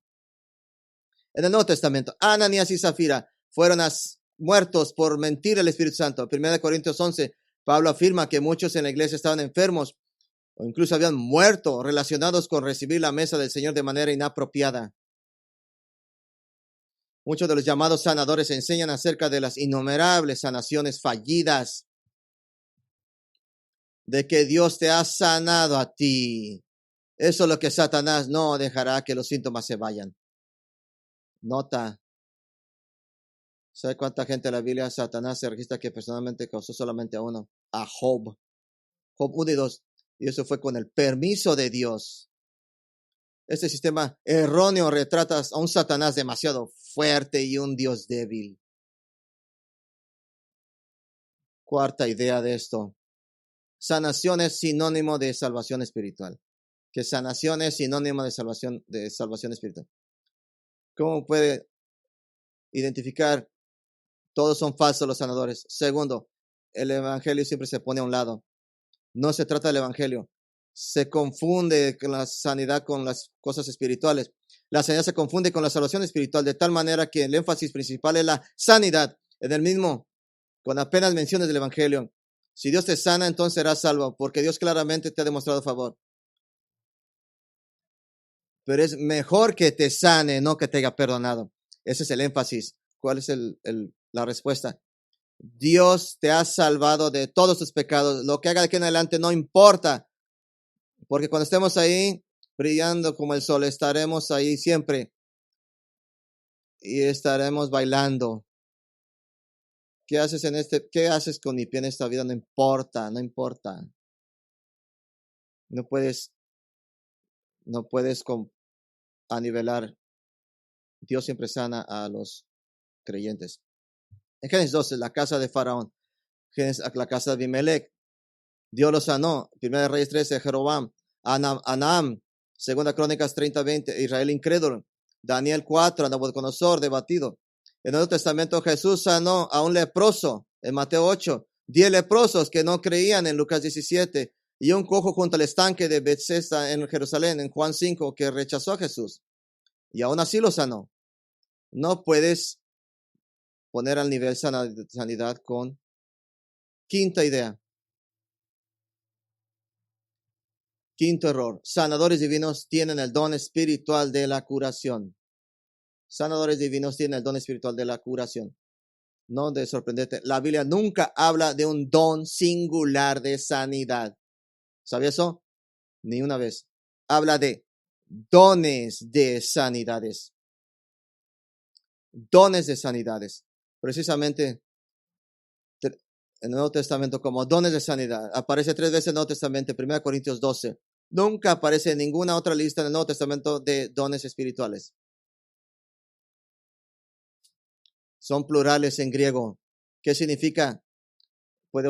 En el Nuevo Testamento, Ananías y Zafira fueron muertos por mentir al Espíritu Santo. 1 Corintios 11, Pablo afirma que muchos en la iglesia estaban enfermos o incluso habían muerto relacionados con recibir la mesa del Señor de manera inapropiada. Muchos de los llamados sanadores enseñan acerca de las innumerables sanaciones fallidas, de que Dios te ha sanado a ti. Eso es lo que Satanás no dejará que los síntomas se vayan. Nota. ¿Sabe cuánta gente en la Biblia Satanás se registra que personalmente causó solamente a uno? A Job. Job 1 y 2. Y eso fue con el permiso de Dios. Este sistema erróneo retrata a un Satanás demasiado fuerte y un Dios débil. Cuarta idea de esto. Sanación es sinónimo de salvación espiritual. Que sanación es sinónimo de salvación espiritual. ¿Cómo puede identificar? Todos son falsos los sanadores. Segundo, el evangelio siempre se pone a un lado. No se trata del evangelio. Se confunde con la sanidad con las cosas espirituales. La sanidad se confunde con la salvación espiritual de tal manera que el énfasis principal es la sanidad. En el mismo, con apenas menciones del evangelio. Si Dios te sana, entonces serás salvo, porque Dios claramente te ha demostrado favor. Pero es mejor que te sane, no que te haya perdonado. Ese es el énfasis. ¿Cuál es la respuesta? Dios te ha salvado de todos tus pecados. Lo que haga de aquí en adelante no importa. Porque cuando estemos ahí brillando como el sol, estaremos ahí siempre y estaremos bailando. ¿Qué haces qué haces con mi pie en esta vida? No importa, no importa. No puedes a nivelar. Dios siempre sana a los creyentes. En Génesis 12, la casa de Faraón. Génesis, la casa de Abimelech. Dios lo sanó. Primera de Reyes 13, Jeroboam. Anam. Segunda Crónicas 30-20. Israel incrédulo. Daniel 4, Nabucodonosor debatido. En el Nuevo Testamento Jesús sanó a un leproso. En Mateo 8. 10 leprosos que no creían en Lucas 17. Y un cojo junto al estanque de Bethesda en Jerusalén, en Juan 5, que rechazó a Jesús. Y aún así lo sanó. No puedes poner al nivel sanidad con quinta idea. Quinto error. Sanadores divinos tienen el don espiritual de la curación. Sanadores divinos tienen el don espiritual de la curación. No de sorprenderte. La Biblia nunca habla de un don singular de sanidad. ¿Sabía eso? Ni una vez. Habla de dones de sanidades. Dones de sanidades. Precisamente en el Nuevo Testamento como dones de sanidad. Aparece 3 veces en el Nuevo Testamento, 1 Corintios 12. Nunca aparece en ninguna otra lista en el Nuevo Testamento de dones espirituales. Son plurales en griego. ¿Qué significa? Puede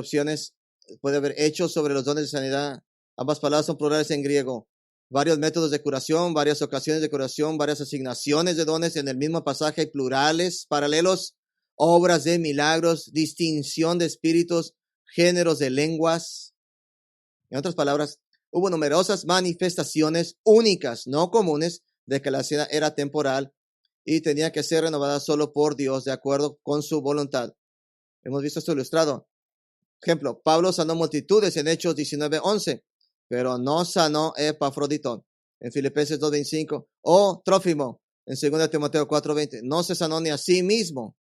haber hechos sobre los dones de sanidad. Ambas palabras son plurales en griego. Varios métodos de curación, varias ocasiones de curación, varias asignaciones de dones en el mismo pasaje. Hay plurales, paralelos, obras de milagros, distinción de espíritus, géneros de lenguas. En otras palabras, hubo numerosas manifestaciones únicas, no comunes, de que la sanidad era temporal y tenía que ser renovada solo por Dios de acuerdo con su voluntad. Hemos visto esto ilustrado. Ejemplo, Pablo sanó multitudes en Hechos 19:11, pero no sanó Epafrodito en Filipenses 2:25 o Trófimo en 2 Timoteo 4:20. No se sanó ni a sí mismo.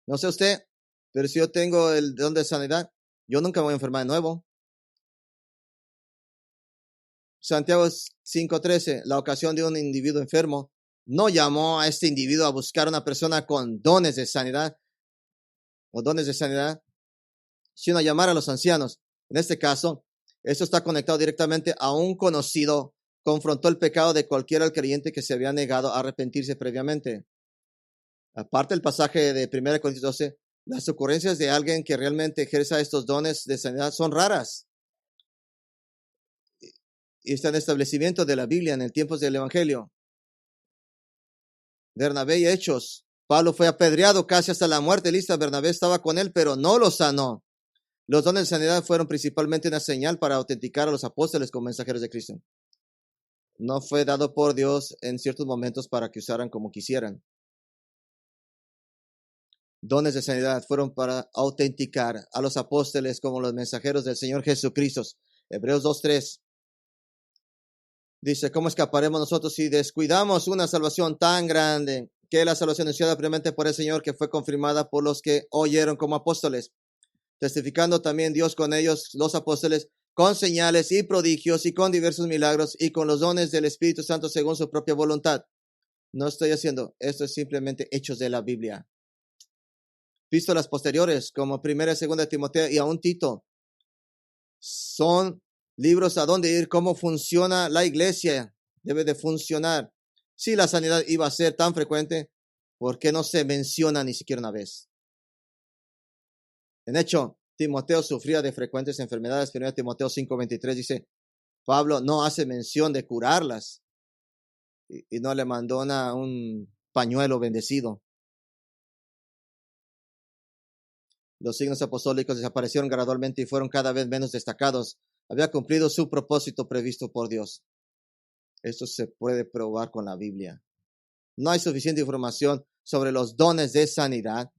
No sé usted, pero si yo tengo el don de sanidad, yo nunca me voy a enfermar de nuevo. Santiago 5:13, la ocasión de un individuo enfermo, no llamó a este individuo a buscar una persona con dones de sanidad o dones de sanidad, sino a llamar a los ancianos. En este caso, esto está conectado directamente a un conocido, confrontó el pecado de cualquiera creyente que se había negado a arrepentirse previamente. Aparte del pasaje de 1 Corintios 12, las ocurrencias de alguien que realmente ejerza estos dones de sanidad son raras. Y está en el establecimiento de la Biblia en el tiempo del Evangelio. Bernabé y Hechos. Pablo fue apedreado casi hasta la muerte. Lista, Bernabé estaba con él, pero no lo sanó. Los dones de sanidad fueron principalmente una señal para autenticar a los apóstoles como mensajeros de Cristo. No fue dado por Dios en ciertos momentos para que usaran como quisieran. Dones de sanidad fueron para autenticar a los apóstoles como los mensajeros del Señor Jesucristo. Hebreos 2:3. Dice, ¿cómo escaparemos nosotros si descuidamos una salvación tan grande que la salvación anunciada previamente por el Señor, que fue confirmada por los que oyeron como apóstoles? Testificando también Dios con ellos, los apóstoles, con señales y prodigios y con diversos milagros y con los dones del Espíritu Santo según su propia voluntad. No estoy haciendo, esto es simplemente hechos de la Biblia. Epístolas posteriores como 1 y 2 Timoteo y aún Tito son libros a dónde ir, cómo funciona la iglesia, debe de funcionar. Si la sanidad iba a ser tan frecuente, ¿por qué no se menciona ni siquiera una vez? En hecho, Timoteo sufría de frecuentes enfermedades. 1 Timoteo 5:23 dice, Pablo no hace mención de curarlas y no le mandó un pañuelo bendecido. Los signos apostólicos desaparecieron gradualmente y fueron cada vez menos destacados. Había cumplido su propósito previsto por Dios. Esto se puede probar con la Biblia. No hay suficiente información sobre los dones de sanidad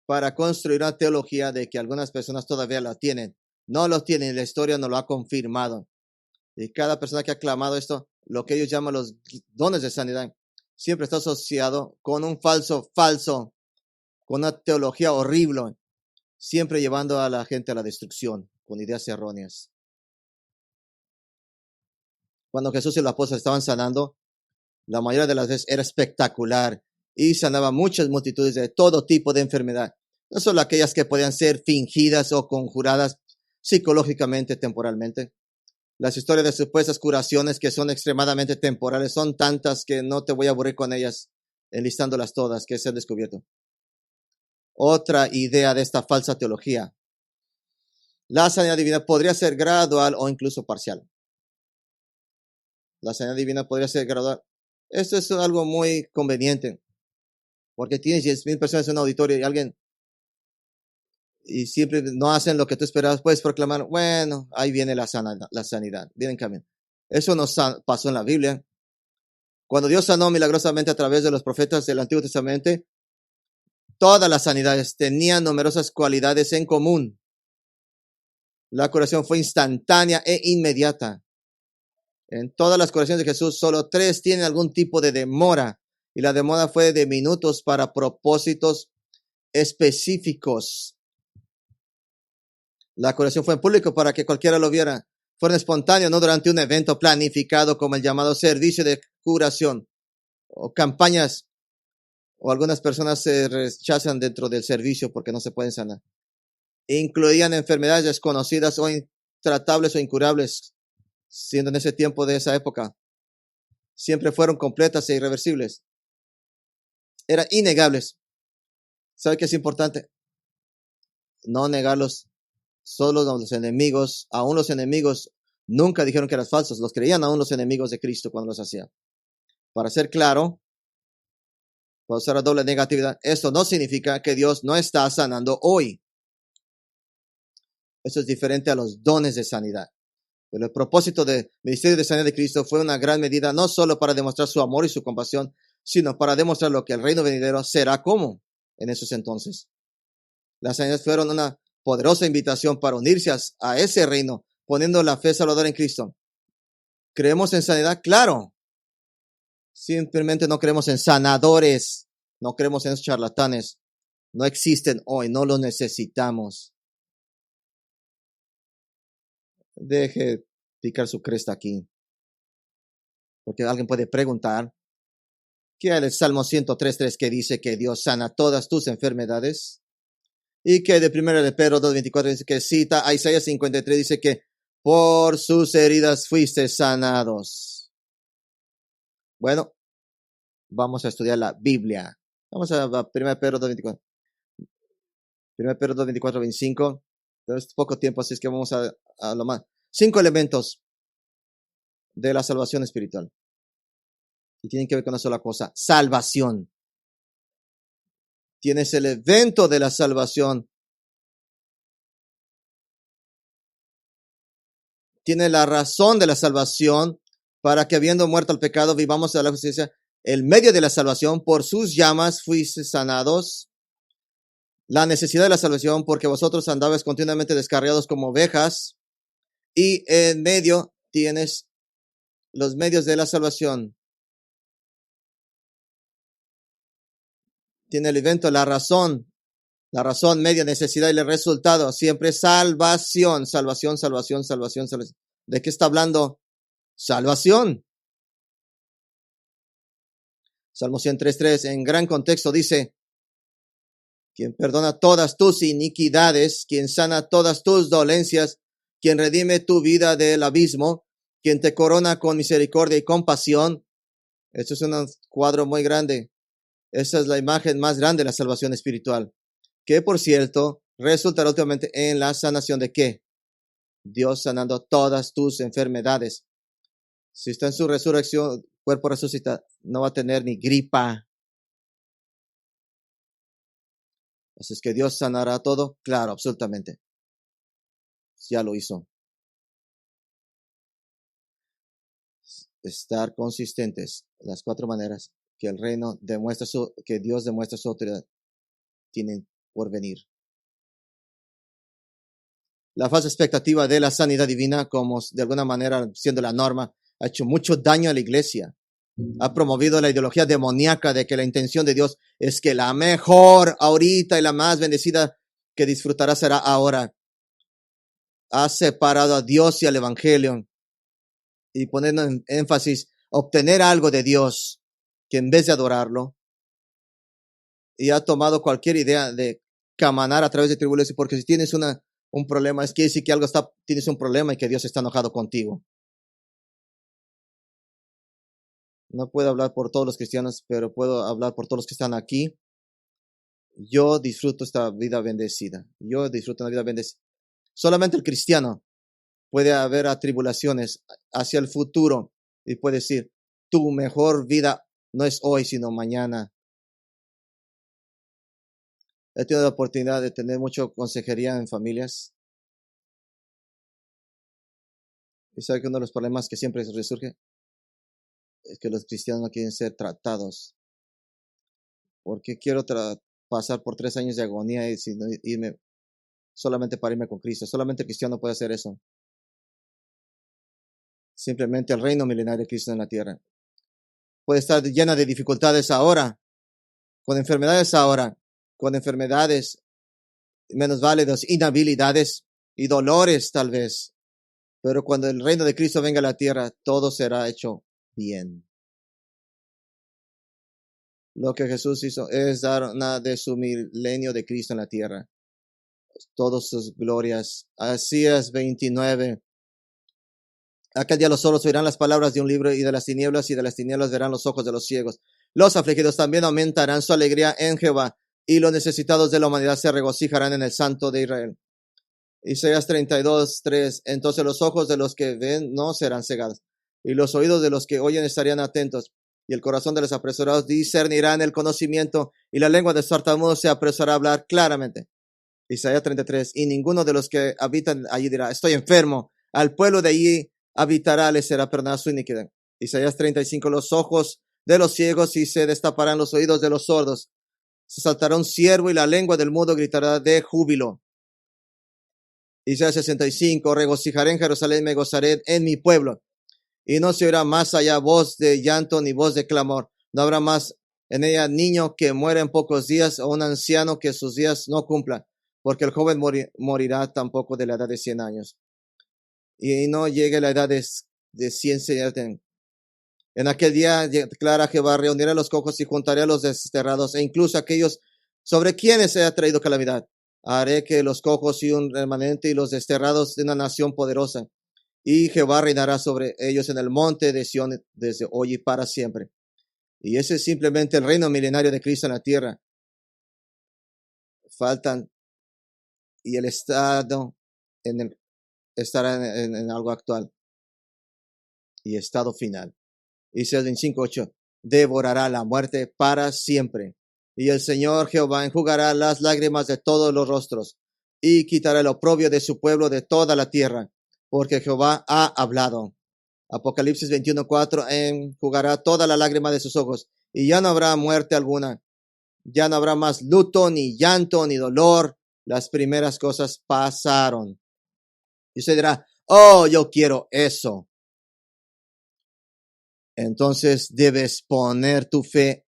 para construir una teología de que algunas personas todavía lo tienen. No lo tienen, la historia no lo ha confirmado. Y cada persona que ha clamado esto, lo que ellos llaman los dones de sanidad, siempre está asociado con un falso, con una teología horrible, siempre llevando a la gente a la destrucción con ideas erróneas. cuando Jesús y los apóstoles estaban sanando, la mayoría de las veces era espectacular y sanaba muchas multitudes de todo tipo de enfermedad, no solo aquellas que podían ser fingidas o conjuradas psicológicamente, temporalmente. Las historias de supuestas curaciones que son extremadamente temporales son tantas que no te voy a aburrir con ellas, enlistándolas todas que se han descubierto. Otra idea de esta falsa teología: la sanidad divina podría ser gradual o incluso parcial. La sanidad divina podría ser gradual. Esto es algo muy conveniente, porque tienes 10,000 personas en un auditorio y siempre no hacen lo que tú esperabas. Puedes proclamar, bueno, ahí viene la sanidad, viene en camino. Eso no pasó en la Biblia. Cuando Dios sanó milagrosamente a través de los profetas del Antiguo Testamento, todas las sanidades tenían numerosas cualidades en común. La curación fue instantánea e inmediata. En todas las curaciones de Jesús, solo 3 tienen algún tipo de demora, y la demora fue de minutos para propósitos específicos. La curación fue en público para que cualquiera lo viera. Fueron espontáneos, no durante un evento planificado como el llamado servicio de curación o campañas, o algunas personas se rechazan dentro del servicio porque no se pueden sanar. Incluían enfermedades desconocidas o intratables o incurables, siendo en ese tiempo de esa época. Siempre fueron completas e irreversibles. Eran innegables. ¿Sabe qué es importante? No negarlos. Solo los enemigos, aún los enemigos, nunca dijeron que eran falsos. Los creían aún los enemigos de Cristo cuando los hacía. Para ser claro, para usar la doble negatividad, esto no significa que Dios no está sanando hoy. Eso es diferente a los dones de sanidad. Pero el propósito del ministerio de sanidad de Cristo fue una gran medida, no solo para demostrar su amor y su compasión, sino para demostrar lo que el reino venidero será como en esos entonces. Las sanidades fueron una poderosa invitación para unirse a ese reino, poniendo la fe salvadora en Cristo. ¿Creemos en sanidad? Claro. Simplemente no creemos en sanadores, no creemos en esos charlatanes. No existen hoy, no los necesitamos. Deje picar su cresta aquí, porque alguien puede preguntar, ¿qué es el Salmo 103.3 que dice que Dios sana todas tus enfermedades? Y que de 1 de Pedro 2.24 dice que cita a Isaías 53, dice que por sus heridas fuiste sanados. Bueno, vamos a estudiar la Biblia. Vamos a 1 Pedro 2.24. 1 Pedro 2.24, 25. Pero es poco tiempo, así es que vamos a lo más. 5 elementos de la salvación espiritual. Y tienen que ver con una sola cosa: salvación. Tienes el evento de la salvación. Tiene la razón de la salvación para que, habiendo muerto al pecado, vivamos a la justicia. El medio de la salvación: por sus llamas fuiste sanados. La necesidad de la salvación: porque vosotros andabais continuamente descarriados como ovejas. Y en medio tienes los medios de la salvación. Tiene el evento, la razón, medio, necesidad y el resultado. Siempre salvación, salvación, salvación, salvación, salvación. ¿De qué está hablando? Salvación. Salmo 103.3, en gran contexto, dice: quien perdona todas tus iniquidades, quien sana todas tus dolencias, quien redime tu vida del abismo, quien te corona con misericordia y compasión. Esto es un cuadro muy grande. Esa es la imagen más grande de la salvación espiritual, que por cierto resultará últimamente en la sanación de ¿qué? Dios sanando todas tus enfermedades. Si está en su resurrección, cuerpo resucita, no va a tener ni gripa. Así es que Dios sanará todo. Claro, absolutamente. Ya lo hizo. Estar consistentes. Las 4 maneras que el reino demuestra que Dios demuestra su autoridad tienen por venir. La falsa expectativa de la sanidad divina, como de alguna manera siendo la norma, ha hecho mucho daño a la iglesia. Ha promovido la ideología demoníaca de que la intención de Dios es que la mejor ahorita y la más bendecida que disfrutará será ahora. Ha separado a Dios y al evangelio. y poniendo en énfasis, obtener algo de Dios, que en vez de adorarlo, y ha tomado cualquier idea de caminar a través de tribulaciones, porque si tienes un problema, es que decir que tienes un problema y que Dios está enojado contigo. No puedo hablar por todos los cristianos, pero puedo hablar por todos los que están aquí. Yo disfruto esta vida bendecida. Yo disfruto una vida bendecida. Solamente el cristiano puede haber atribulaciones hacia el futuro y puede decir, tu mejor vida no es hoy, sino mañana. He tenido la oportunidad de tener mucha consejería en familias. Y sabe que uno de los problemas que siempre resurge es que los cristianos no quieren ser tratados. Porque quiero pasar por 3 años de agonía y irme solamente para irme con Cristo. Solamente el cristiano puede hacer eso. Simplemente el reino milenario de Cristo en la tierra puede estar llena de dificultades ahora, con enfermedades ahora, con enfermedades menos válidas, inhabilidades y dolores tal vez. Pero cuando el reino de Cristo venga a la tierra, todo será hecho bien. Lo que Jesús hizo es dar una de su milenio de Cristo en la tierra. Todas sus glorias. Asías 29. Aquel día los sordos oirán las palabras de un libro y de las tinieblas verán los ojos de los ciegos. Los afligidos también aumentarán su alegría en Jehová y los necesitados de la humanidad se regocijarán en el Santo de Israel. Isaías 32:3. Entonces los ojos de los que ven no serán cegados y los oídos de los que oyen estarían atentos y el corazón de los apresurados discernirán el conocimiento y la lengua de los tartamudos se apresurará a hablar claramente. Isaías 33. Y ninguno de los que habitan allí dirá, estoy enfermo. Al pueblo de allí habitará, le será perdonada su iniquidad. Isaías 35. Los ojos de los ciegos y se destaparán los oídos de los sordos. Se saltará un ciervo y la lengua del mudo gritará de júbilo. Isaías 65. Regocijaré en Jerusalén, me gozaré en mi pueblo. Y no se oirá más allá voz de llanto ni voz de clamor. No habrá más en ella niño que muera en pocos días o un anciano que sus días no cumpla, porque el joven morirá tampoco de la edad de 100 años. Y no llegue la edad de 100 años. En aquel día declara Jehová, reuniré a los cojos y juntaré a los desterrados, e incluso aquellos sobre quienes se ha traído calamidad. Haré que los cojos y un remanente y los desterrados de una nación poderosa. Y Jehová reinará sobre ellos en el monte de Sión desde hoy y para siempre. Y ese es simplemente el reino milenario de Cristo en la tierra. Faltan, y el estado estará en algo actual. Y estado final. Isaías 25:8. Devorará la muerte para siempre. Y el Señor Jehová enjugará las lágrimas de todos los rostros y quitará el oprobio de su pueblo de toda la tierra, porque Jehová ha hablado. Apocalipsis 21:4. Enjugará toda la lágrima de sus ojos y ya no habrá muerte alguna. Ya no habrá más luto, ni llanto, ni dolor. Las primeras cosas pasaron. Y usted dirá, oh, yo quiero eso. Entonces debes poner tu fe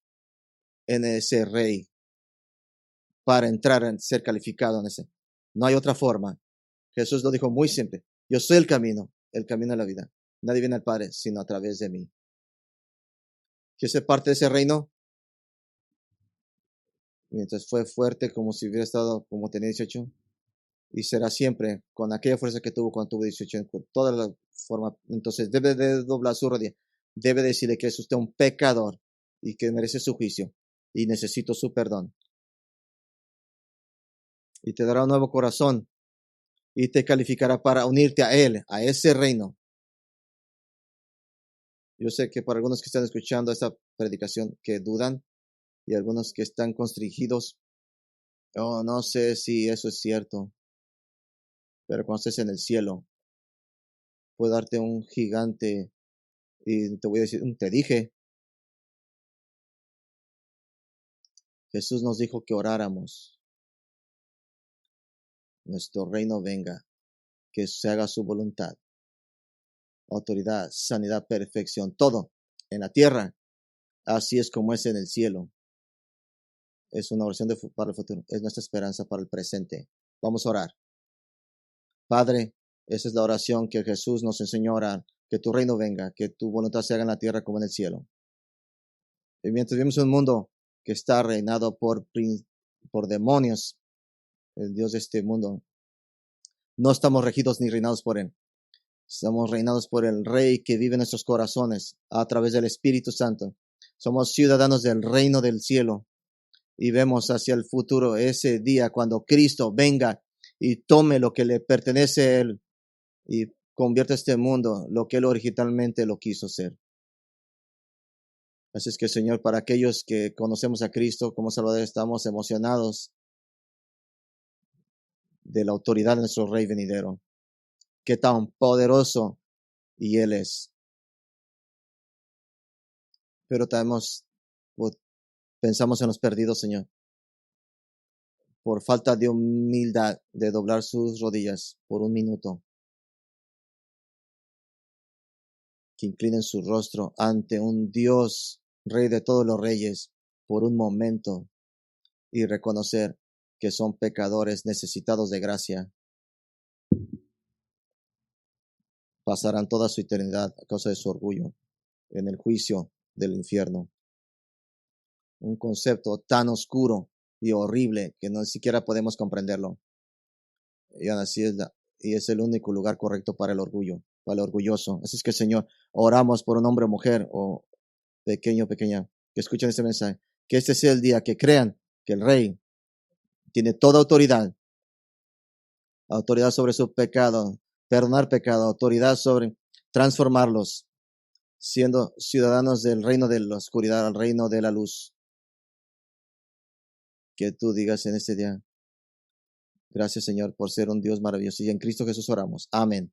en ese rey para entrar en ser calificado en ese. No hay otra forma. Jesús lo dijo muy simple. Yo soy el camino de la vida. Nadie viene al Padre sino a través de mí. ¿Quieres ser parte de ese reino? Mientras fue fuerte como si hubiera estado como tenía 18 y será siempre con aquella fuerza que tuvo cuando tuvo 18, con toda la forma. Entonces debe de doblar su rodilla. Debe decirle que es usted un pecador y que merece su juicio y necesito su perdón. Y te dará un nuevo corazón y te calificará para unirte a Él, a ese reino. Yo sé que para algunos que están escuchando esta predicación que dudan y algunos que están constringidos, oh, no sé si eso es cierto, pero cuando estés en el cielo, puedo darte un gigante y te voy a decir, te dije. Jesús nos dijo que oráramos. Nuestro reino venga, que se haga su voluntad. Autoridad, sanidad, perfección, todo en la tierra. Así es como es en el cielo. Es una oración para el futuro. Es nuestra esperanza para el presente. Vamos a orar. Padre, esa es la oración que Jesús nos enseñó a orar. que tu reino venga, que tu voluntad se haga en la tierra como en el cielo. Y mientras vivimos en un mundo que está reinado por demonios, el Dios de este mundo, no estamos regidos ni reinados por él. Estamos reinados por el Rey que vive en nuestros corazones a través del Espíritu Santo. Somos ciudadanos del reino del cielo y vemos hacia el futuro, ese día cuando Cristo venga y tome lo que le pertenece a él y convierta este mundo lo que él originalmente lo quiso ser. Así es que, Señor, para aquellos que conocemos a Cristo como Salvador, estamos emocionados de la autoridad de nuestro Rey venidero. Qué tan poderoso y Él es. Pero pensamos en los perdidos, Señor, por falta de humildad, de doblar sus rodillas por un minuto, que inclinen su rostro ante un Dios, Rey de todos los reyes, por un momento, y reconocer que son pecadores necesitados de gracia. Pasarán toda su eternidad a causa de su orgullo en el juicio del infierno. Un concepto tan oscuro y horrible que no siquiera podemos comprenderlo. Y así es el único lugar correcto para el orgullo, para el orgulloso. Así es que, Señor, oramos por un hombre o mujer o pequeño o pequeña que escuchen este mensaje, que este sea el día que crean que el Rey tiene toda autoridad, autoridad sobre su pecado, perdonar pecado, autoridad sobre transformarlos, siendo ciudadanos del reino de la oscuridad al reino de la luz. Que tú digas en este día, gracias, Señor, por ser un Dios maravilloso. Y en Cristo Jesús oramos. Amén.